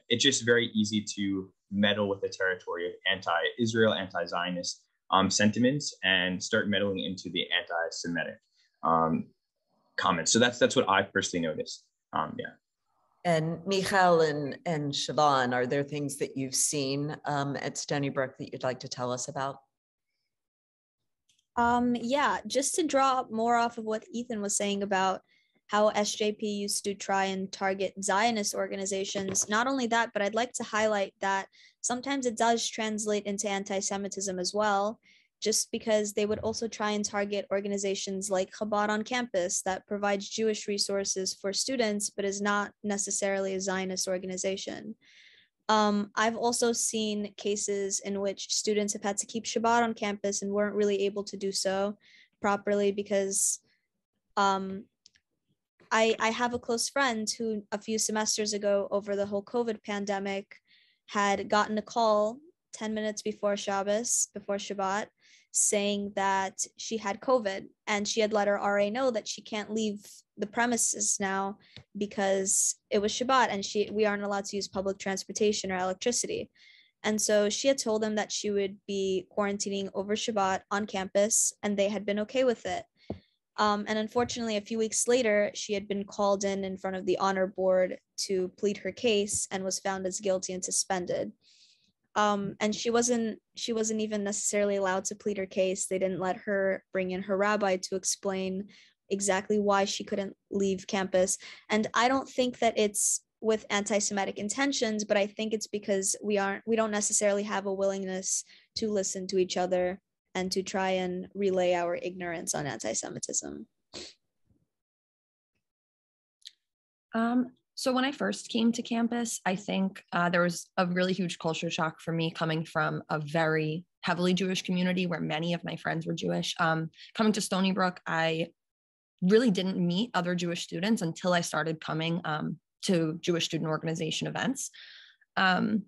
it's just very easy to meddle with the territory of anti-Israel, anti-Zionist sentiments and start meddling into the anti-Semitic comments. So that's what I personally noticed. Yeah. And Michal and Siobhan, are there things that you've seen at Stony Brook that you'd like to tell us about? Yeah, just to draw more off of what Ethan was saying about how SJP used to try and target Zionist organizations. Not only that, but I'd like to highlight that sometimes it does translate into anti-Semitism as well, just because they would also try and target organizations like Chabad on campus that provides Jewish resources for students, but is not necessarily a Zionist organization. I've also seen cases in which students have had to keep Shabbat on campus and weren't really able to do so properly because I have a close friend who a few semesters ago over the whole COVID pandemic had gotten a call 10 minutes before Shabbos, before Shabbat, saying that she had COVID and she had let her RA know that she can't leave the premises now because it was Shabbat and we aren't allowed to use public transportation or electricity. And so she had told them that she would be quarantining over Shabbat on campus and they had been okay with it. And unfortunately, a few weeks later, she had been called in front of the honor board to plead her case and was found as guilty and suspended. And she wasn't even necessarily allowed to plead her case. They didn't let her bring in her rabbi to explain exactly why she couldn't leave campus. And I don't think that it's with anti-Semitic intentions, but I think it's because we don't necessarily have a willingness to listen to each other and to try and relay our ignorance on anti-Semitism. So when I first came to campus, I think there was a really huge culture shock for me coming from a very heavily Jewish community where many of my friends were Jewish. Coming to Stony Brook, I really didn't meet other Jewish students until I started coming to Jewish student organization events. And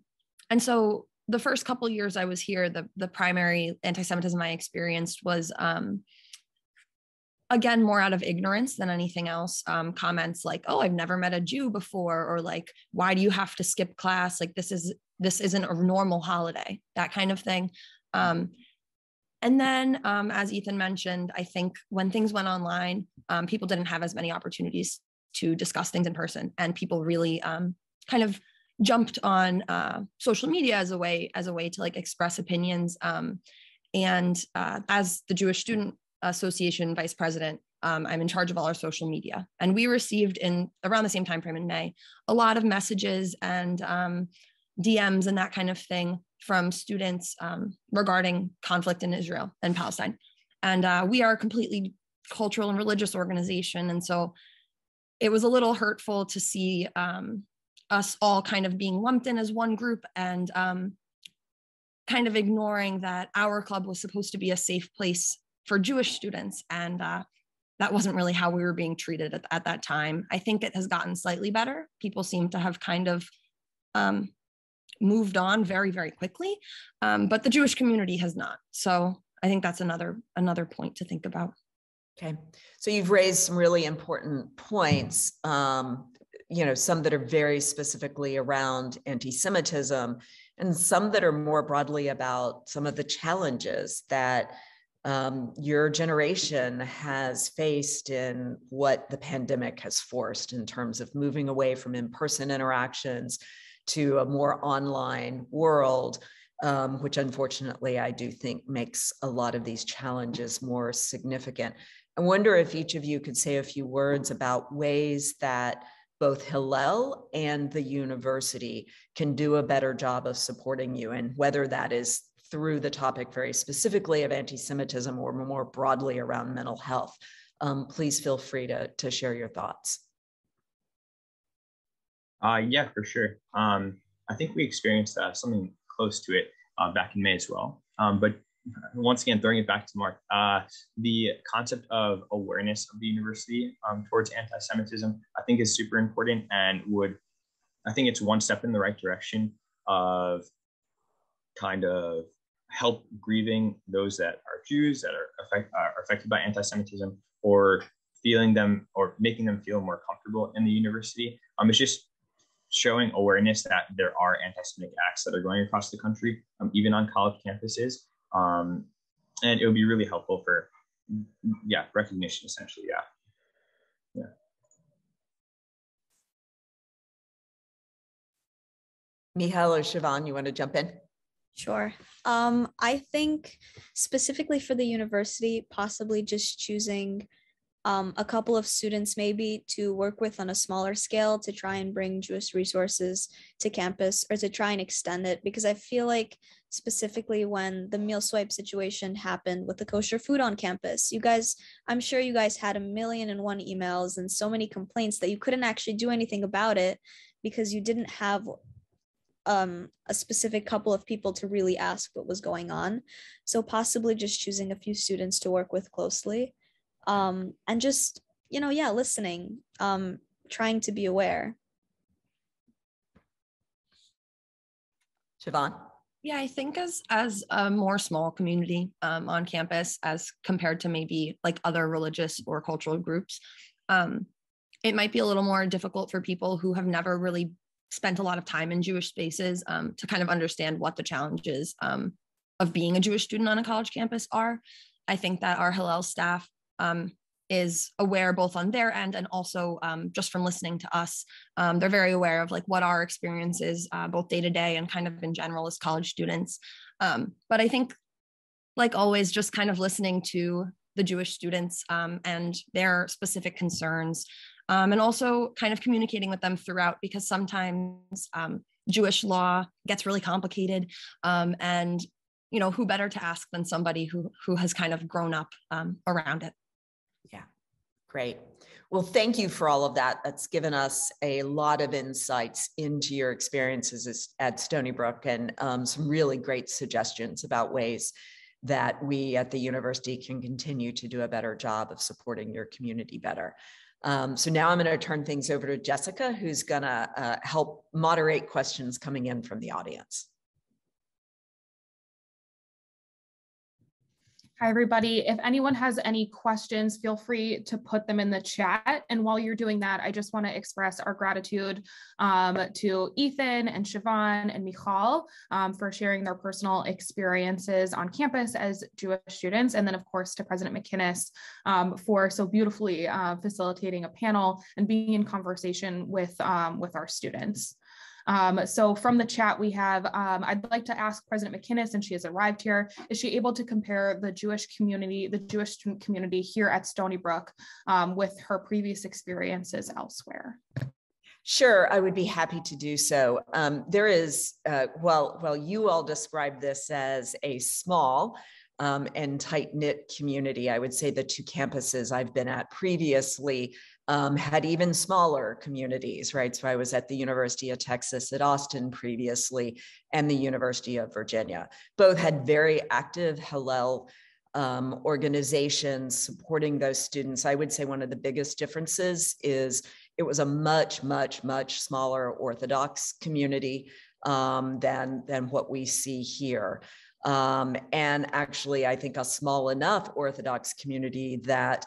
so the first couple of years I was here, the primary anti-Semitism I experienced was, again, more out of ignorance than anything else. Comments like, "Oh, I've never met a Jew before," or like, "Why do you have to skip class? Like, this isn't a normal holiday," that kind of thing. And then, as Ethan mentioned, I think when things went online, people didn't have as many opportunities to discuss things in person, and people really kind of jumped on social media as a way to like express opinions. And as the Jewish Student Association vice president, I'm in charge of all our social media. And we received in around the same time frame in May, a lot of messages and DMs and that kind of thing from students regarding conflict in Israel and Palestine. And we are a completely cultural and religious organization. And so it was a little hurtful to see us all kind of being lumped in as one group and kind of ignoring that our club was supposed to be a safe place for Jewish students. And that wasn't really how we were being treated at that time. I think it has gotten slightly better. People seem to have kind of moved on very, very quickly, but the Jewish community has not. So I think that's another point to think about. Okay, so you've raised some really important points, some that are very specifically around anti-Semitism and some that are more broadly about some of the challenges that your generation has faced in what the pandemic has forced in terms of moving away from in-person interactions to a more online world, which unfortunately I do think makes a lot of these challenges more significant. I wonder if each of you could say a few words about ways that both Hillel and the university can do a better job of supporting you, and whether that is through the topic very specifically of anti-Semitism or more broadly around mental health. Please feel free to share your thoughts. Yeah, for sure. I I think we experienced something close to it back in May as well. But once again, throwing it back to Mark, the concept of awareness of the university towards anti-Semitism, I think is super important, and I think it's one step in the right direction of kind of help grieving those that are Jews that are affected by anti-Semitism, or feeling them or making them feel more comfortable in the university. It's just showing awareness that there are anti-Semitic acts that are going across the country, even on college campuses. And it would be really helpful for, recognition, essentially. Yeah. Michal or Siobhan, you want to jump in? Sure. I think specifically for the university, possibly just choosing a couple of students maybe to work with on a smaller scale to try and bring Jewish resources to campus, or to try and extend it, because I feel like specifically when the meal swipe situation happened with the kosher food on campus, I'm sure you guys had 1,000,001 emails and so many complaints that you couldn't actually do anything about it because you didn't have a specific couple of people to really ask what was going on. So possibly just choosing a few students to work with closely, and just, listening, trying to be aware. Siobhan? Yeah, I think as a more small community on campus, as compared to maybe like other religious or cultural groups, it might be a little more difficult for people who have never really spent a lot of time in Jewish spaces to kind of understand what the challenges of being a Jewish student on a college campus are. I think that our Hillel staff is aware both on their end and also just from listening to us. They're very aware of like what our experience is both day to day and kind of in general as college students. But I think, like always, just kind of listening to the Jewish students and their specific concerns, and also kind of communicating with them throughout, because sometimes Jewish law gets really complicated, and who better to ask than somebody who has kind of grown up around it. Yeah, great. Well, thank you for all of that. That's given us a lot of insights into your experiences at Stony Brook, and some really great suggestions about ways that we at the university can continue to do a better job of supporting your community better. So now I'm going to turn things over to Jessica, who's going to help moderate questions coming in from the audience. Hi, everybody. If anyone has any questions, feel free to put them in the chat. And while you're doing that, I just want to express our gratitude to Ethan and Siobhan and Michal for sharing their personal experiences on campus as Jewish students. And then, of course, to President McInnis for so beautifully facilitating a panel and being in conversation with our students. So from the chat, we have, I'd like to ask President McInnis, and she has arrived here, is she able to compare the Jewish community, the Jewish student community here at Stony Brook with her previous experiences elsewhere? Sure, I would be happy to do so. There is, well, you all described this as a small and tight-knit community. I would say the two campuses I've been at previously had even smaller communities, right? So I was at the University of Texas at Austin previously, and the University of Virginia. Both had very active Hillel organizations supporting those students. I would say one of the biggest differences is it was a much, much, much smaller Orthodox community than what we see here. And actually, I think a small enough Orthodox community that,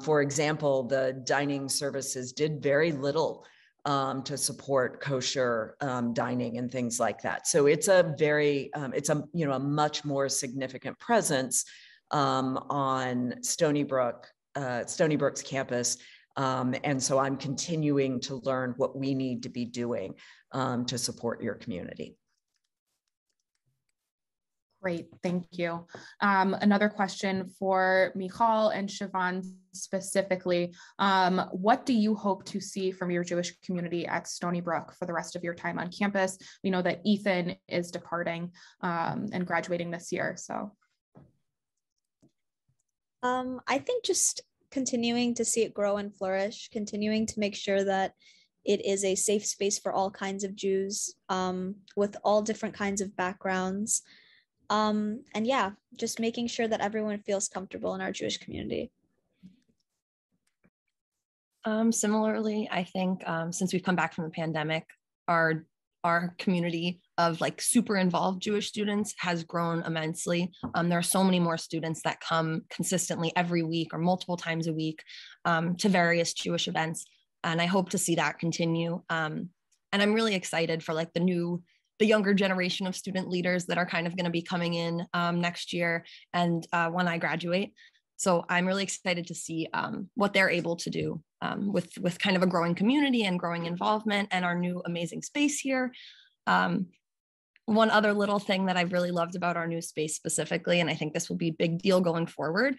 for example, the dining services did very little to support kosher dining and things like that. So it's a very, a much more significant presence on Stony Brook's campus. And so I'm continuing to learn what we need to be doing to support your community. Great, thank you. Another question for Michal and Siobhan specifically. What do you hope to see from your Jewish community at Stony Brook for the rest of your time on campus? We know that Ethan is departing and graduating this year, so. I think just continuing to see it grow and flourish, continuing to make sure that it is a safe space for all kinds of Jews with all different kinds of backgrounds. And yeah, just making sure that everyone feels comfortable in our Jewish community. Similarly, I think since we've come back from the pandemic, our community of like super involved Jewish students has grown immensely. There are so many more students that come consistently every week or multiple times a week to various Jewish events. And I hope to see that continue. And I'm really excited for like the younger generation of student leaders that are kind of going to be coming in next year and when I graduate. So I'm really excited to see what they're able to do with kind of a growing community and growing involvement and our new amazing space here. One other little thing that I've really loved about our new space specifically, and I think this will be a big deal going forward,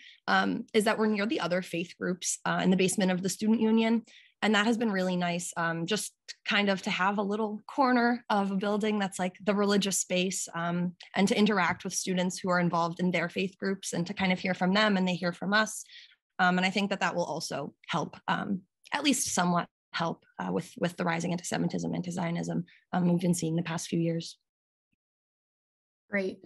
is that we're near the other faith groups in the basement of the student union. And that has been really nice, just kind of to have a little corner of a building that's like the religious space and to interact with students who are involved in their faith groups and to kind of hear from them and they hear from us. And I think that will also help, at least somewhat help with the rising anti-Semitism, anti-Zionism we've been seeing the past few years. Great.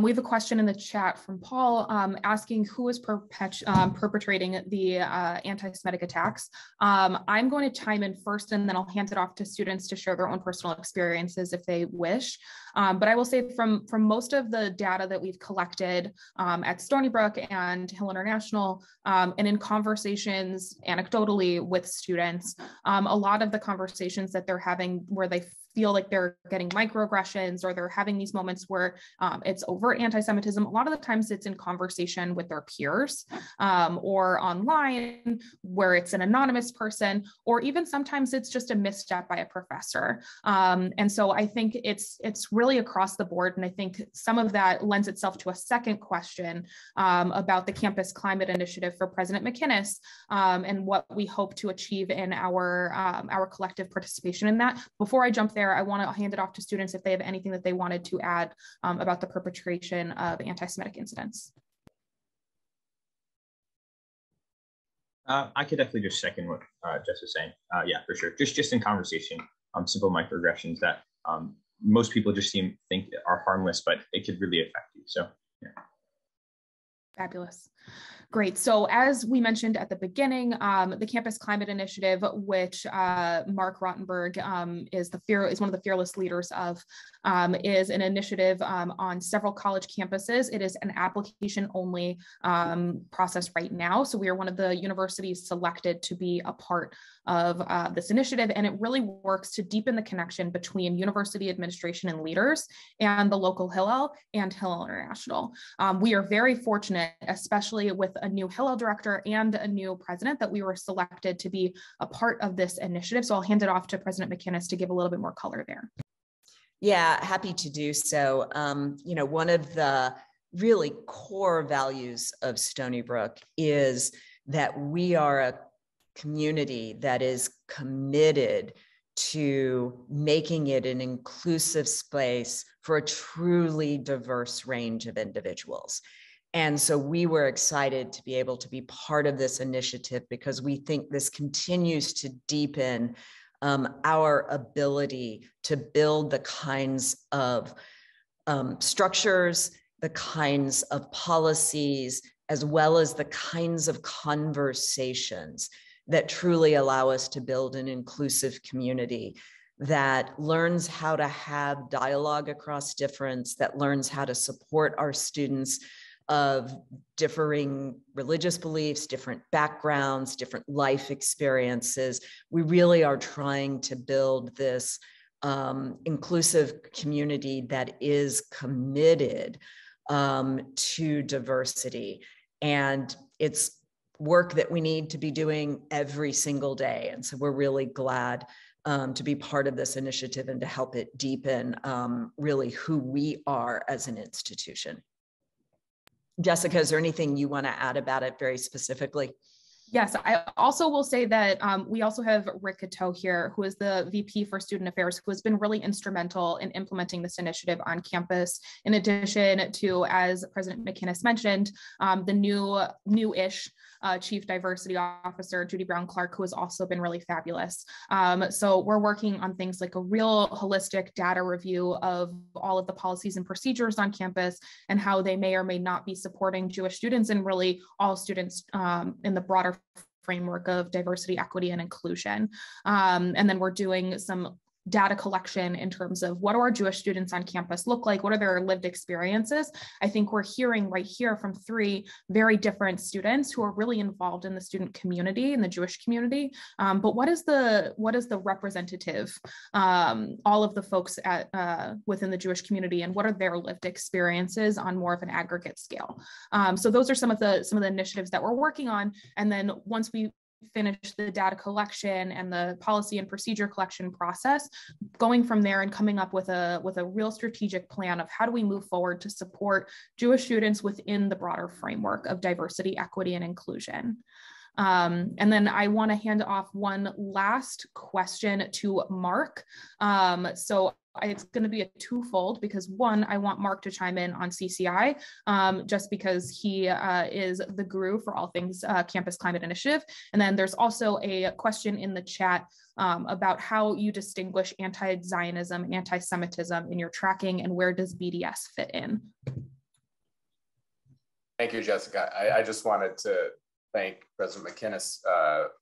We have a question in the chat from Paul asking who is perpetrating the anti-Semitic attacks. I'm going to chime in first and then I'll hand it off to students to share their own personal experiences if they wish. But I will say from most of the data that we've collected at Stony Brook and Hillel International and in conversations anecdotally with students, a lot of the conversations that they're having where they feel like they're getting microaggressions or they're having these moments where it's overt anti-Semitism. A lot of the times it's in conversation with their peers or online where it's an anonymous person, or even sometimes it's just a misstep by a professor. And so I think it's really across the board. And I think some of that lends itself to a second question about the Campus Climate Initiative for President McInnis and what we hope to achieve in our collective participation in that. Before I jump there, I want to hand it off to students if they have anything that they wanted to add about the perpetration of anti-Semitic incidents. I could definitely just second what Jess was saying. Yeah, for sure. Just in conversation, simple microaggressions that most people just think are harmless, but it could really affect you. So, yeah. Fabulous. Great. So as we mentioned at the beginning, the Campus Climate Initiative, which Mark Rotenberg is one of the fearless leaders of, is an initiative on several college campuses. It is an application-only process right now. So we are one of the universities selected to be a part of this initiative, and it really works to deepen the connection between university administration and leaders and the local Hillel and Hillel International. We are very fortunate, especially with a new Hillel director and a new president, that we were selected to be a part of this initiative. So I'll hand it off to President McInnis to give a little bit more color there. Yeah, happy to do so. One of the really core values of Stony Brook is that we are a community that is committed to making it an inclusive space for a truly diverse range of individuals. And so we were excited to be able to be part of this initiative because we think this continues to deepen our ability to build the kinds of structures, the kinds of policies, as well as the kinds of conversations that truly allow us to build an inclusive community that learns how to have dialogue across difference, that learns how to support our students of differing religious beliefs, different backgrounds, different life experiences. We really are trying to build this inclusive community that is committed to diversity. And it's work that we need to be doing every single day. And so we're really glad to be part of this initiative and to help it deepen really who we are as an institution. Jessica, is there anything you want to add about it very specifically? Yes, I also will say that we also have Rick Cateau here, who is the VP for Student Affairs, who has been really instrumental in implementing this initiative on campus, in addition to, as President McInnis mentioned, the new-ish Chief Diversity Officer, Judy Brown-Clark, who has also been really fabulous. So we're working on things like a real holistic data review of all of the policies and procedures on campus and how they may or may not be supporting Jewish students and really all students in the broader framework of diversity, equity, and inclusion. And then we're doing some data collection in terms of what do our Jewish students on campus look like? What are their lived experiences? I think we're hearing right here from three very different students who are really involved in the student community, in the Jewish community. But what is the representative, all of the folks at within the Jewish community, and what are their lived experiences on more of an aggregate scale? So those are some of the initiatives that we're working on. And then once we finish the data collection and the policy and procedure collection process, going from there and coming up with a real strategic plan of how do we move forward to support Jewish students within the broader framework of diversity, equity, and inclusion. And then I want to hand off one last question to Mark. So it's going to be a twofold, because one, I want Mark to chime in on CCI, just because he is the guru for all things Campus Climate Initiative. And then there's also a question in the chat about how you distinguish anti-Zionism and anti-Semitism in your tracking, and where does BDS fit in? Thank you, Jessica. I just wanted to thank President McInnis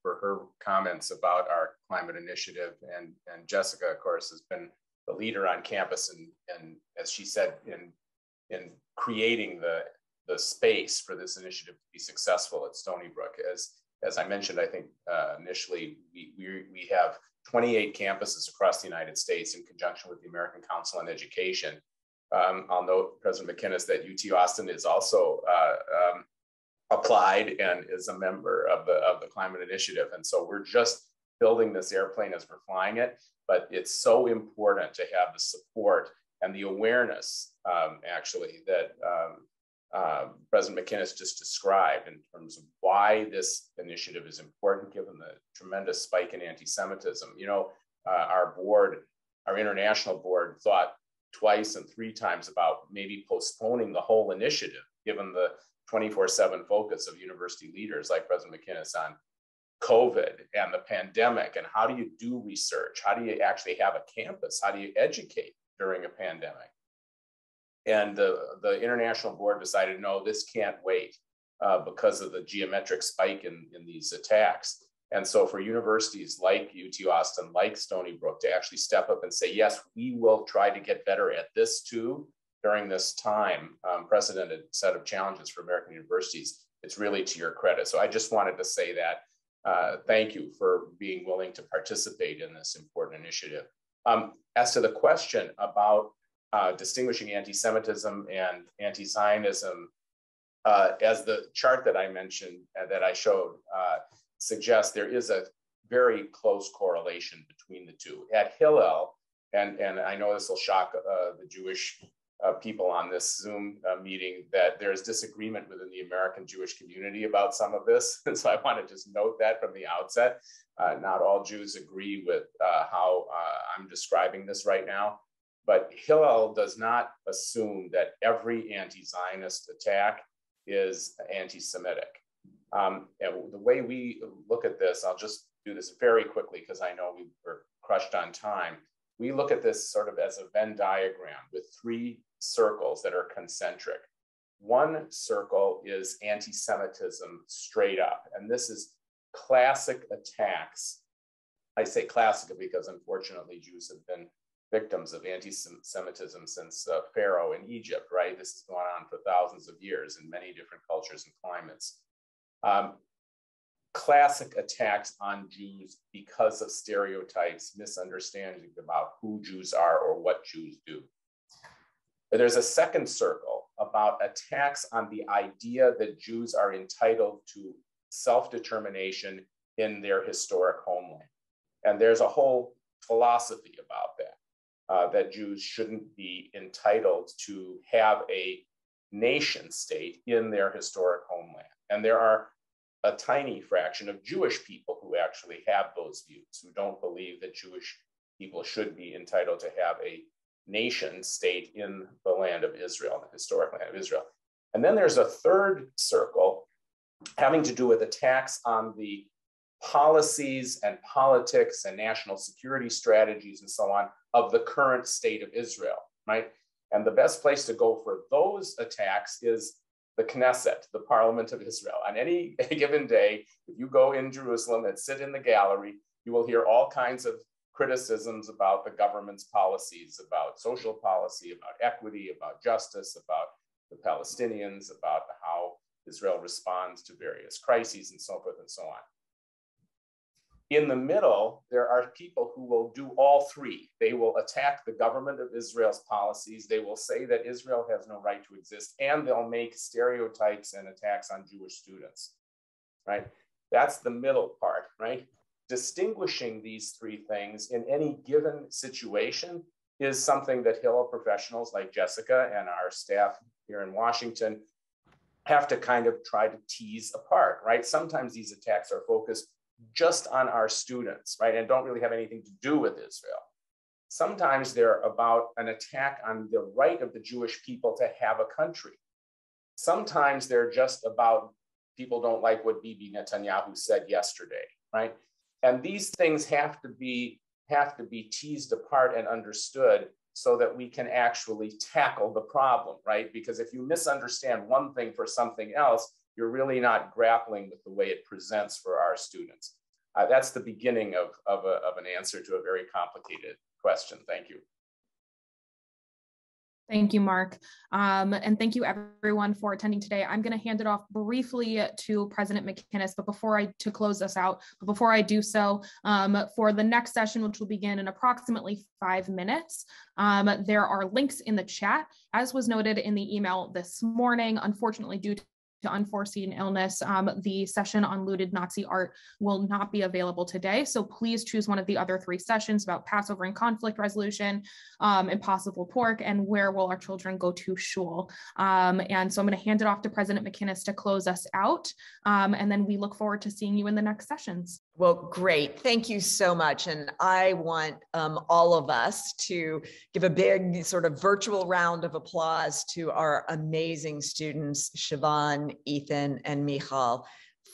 for her comments about our climate initiative. And Jessica, of course, has been the leader on campus, and as she said, in creating the space for this initiative to be successful at Stony Brook. As I mentioned, I think initially we have 28 campuses across the United States in conjunction with the American Council on Education. I'll note, President McInnis, that UT Austin is also applied and is a member of the climate initiative. And so we're just building this airplane as we're flying it, but it's so important to have the support and the awareness, actually, that President McInnis just described in terms of why this initiative is important, given the tremendous spike in anti-Semitism. You know, our board, our international board, thought twice and three times about maybe postponing the whole initiative, given the 24/7 focus of university leaders like President McInnis on COVID and the pandemic, and how do you do research? How do you actually have a campus? How do you educate during a pandemic? And the international board decided, no, this can't wait because of the geometric spike in these attacks. And so for universities like UT Austin, like Stony Brook, to actually step up and say, yes, we will try to get better at this too during this time, unprecedented set of challenges for American universities, it's really to your credit. So I just wanted to say that. Thank you for being willing to participate in this important initiative. As to the question about distinguishing anti-Semitism and anti-Zionism, as the chart that I mentioned, that I showed, suggests, there is a very close correlation between the two. At Hillel, and I know this will shock the Jewish people on this Zoom meeting, that there's disagreement within the American Jewish community about some of this. And so I want to just note that from the outset. Not all Jews agree with how I'm describing this right now, but Hillel does not assume that every anti-Zionist attack is anti-Semitic. And the way we look at this, I'll just do this very quickly because I know we were crushed on time. We look at this sort of as a Venn diagram with three circles that are concentric. One circle is anti-Semitism straight up, and this is classic attacks. I say classic because unfortunately Jews have been victims of anti-Semitism since Pharaoh in Egypt, right? This has gone on for thousands of years in many different cultures and climates. Classic attacks on Jews because of stereotypes, misunderstanding about who Jews are or what Jews do. But there's a second circle about attacks on the idea that Jews are entitled to self-determination in their historic homeland. And there's a whole philosophy about that, that Jews shouldn't be entitled to have a nation state in their historic homeland. And there are a tiny fraction of Jewish people who actually have those views, who don't believe that Jewish people should be entitled to have a nation state in the land of Israel, the historic land of Israel. And then there's a third circle having to do with attacks on the policies and politics and national security strategies and so on of the current state of Israel, right? And the best place to go for those attacks is the Knesset, the Parliament of Israel. On any given day, if you go in Jerusalem and sit in the gallery, you will hear all kinds of criticisms about the government's policies, about social policy, about equity, about justice, about the Palestinians, about how Israel responds to various crises and so forth and so on. In the middle, there are people who will do all three. They will attack the government of Israel's policies. They will say that Israel has no right to exist, and they'll make stereotypes and attacks on Jewish students, right? That's the middle part, right? Distinguishing these three things in any given situation is something that Hillel professionals like Jessica and our staff here in Washington have to kind of try to tease apart, right? Sometimes these attacks are focused just on our students, right? And don't really have anything to do with Israel. Sometimes they're about an attack on the right of the Jewish people to have a country. Sometimes they're just about people don't like what Bibi Netanyahu said yesterday, right? And these things have to be teased apart and understood so that we can actually tackle the problem, right? Because if you misunderstand one thing for something else, you're really not grappling with the way it presents for our students. That's the beginning of an answer to a very complicated question. Thank you. Thank you, Mark. And thank you everyone for attending today. I'm going to hand it off briefly to President McInnis, but to close us out, but before I do so, for the next session, which will begin in approximately 5 minutes, there are links in the chat. As was noted in the email this morning, unfortunately, due to unforeseen illness, the session on looted Nazi art will not be available today. So please choose one of the other 3 sessions about Passover and conflict resolution, impossible pork, and where will our children go to shul. And so I'm going to hand it off to President McInnis to close us out. And then we look forward to seeing you in the next sessions. Well, great. Thank you so much. And I want all of us to give a big sort of virtual round of applause to our amazing students, Siobhan, Ethan, and Michal.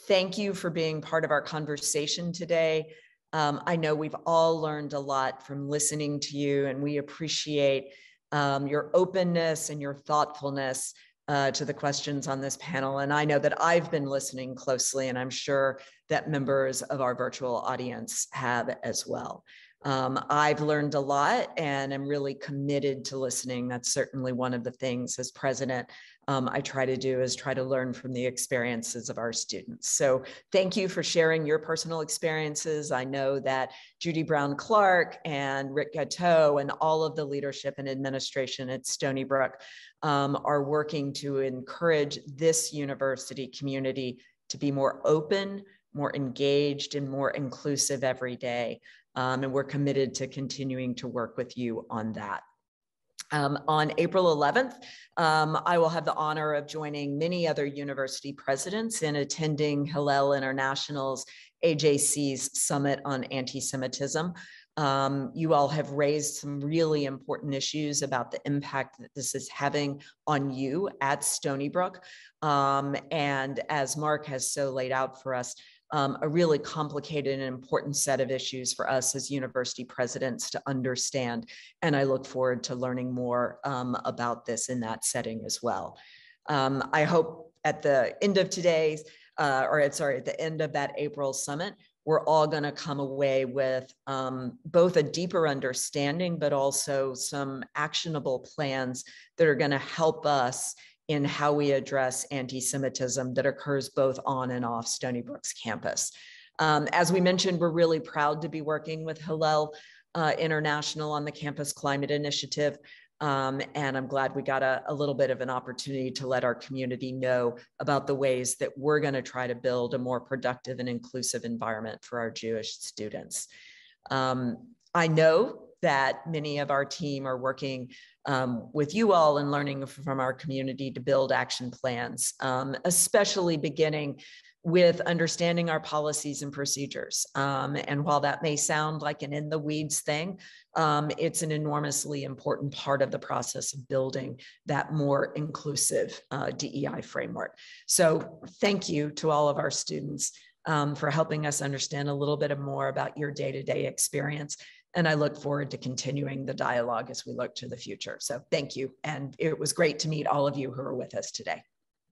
Thank you for being part of our conversation today. I know we've all learned a lot from listening to you, and we appreciate your openness and your thoughtfulness to the questions on this panel. And I know that I've been listening closely, and I'm sure that members of our virtual audience have as well. I've learned a lot, and I'm really committed to listening. That's certainly one of the things as president I try to do, is try to learn from the experiences of our students. So thank you for sharing your personal experiences. I know that Judy Brown-Clark and Rick Gatteau and all of the leadership and administration at Stony Brook are working to encourage this university community to be more open, more engaged, and more inclusive every day. And we're committed to continuing to work with you on that. On April 11th, I will have the honor of joining many other university presidents in attending Hillel International's AJC's Summit on Anti-Semitism. You all have raised some really important issues about the impact that this is having on you at Stony Brook. And as Mark has so laid out for us, a really complicated and important set of issues for us as university presidents to understand. And I look forward to learning more about this in that setting as well. I hope at the end of today's, at the end of that April summit, we're all going to come away with both a deeper understanding, but also some actionable plans that are going to help us in how we address anti-Semitism that occurs both on and off Stony Brook's campus. As we mentioned, we're really proud to be working with Hillel International on the Campus Climate Initiative. And I'm glad we got a little bit of an opportunity to let our community know about the ways that we're going to try to build a more productive and inclusive environment for our Jewish students. I know that many of our team are working with you all and learning from our community to build action plans, especially beginning with understanding our policies and procedures. And while that may sound like an in the weeds thing, it's an enormously important part of the process of building that more inclusive DEI framework. So thank you to all of our students for helping us understand a little bit more about your day-to-day experience. And I look forward to continuing the dialogue as we look to the future. So thank you. And it was great to meet all of you who are with us today.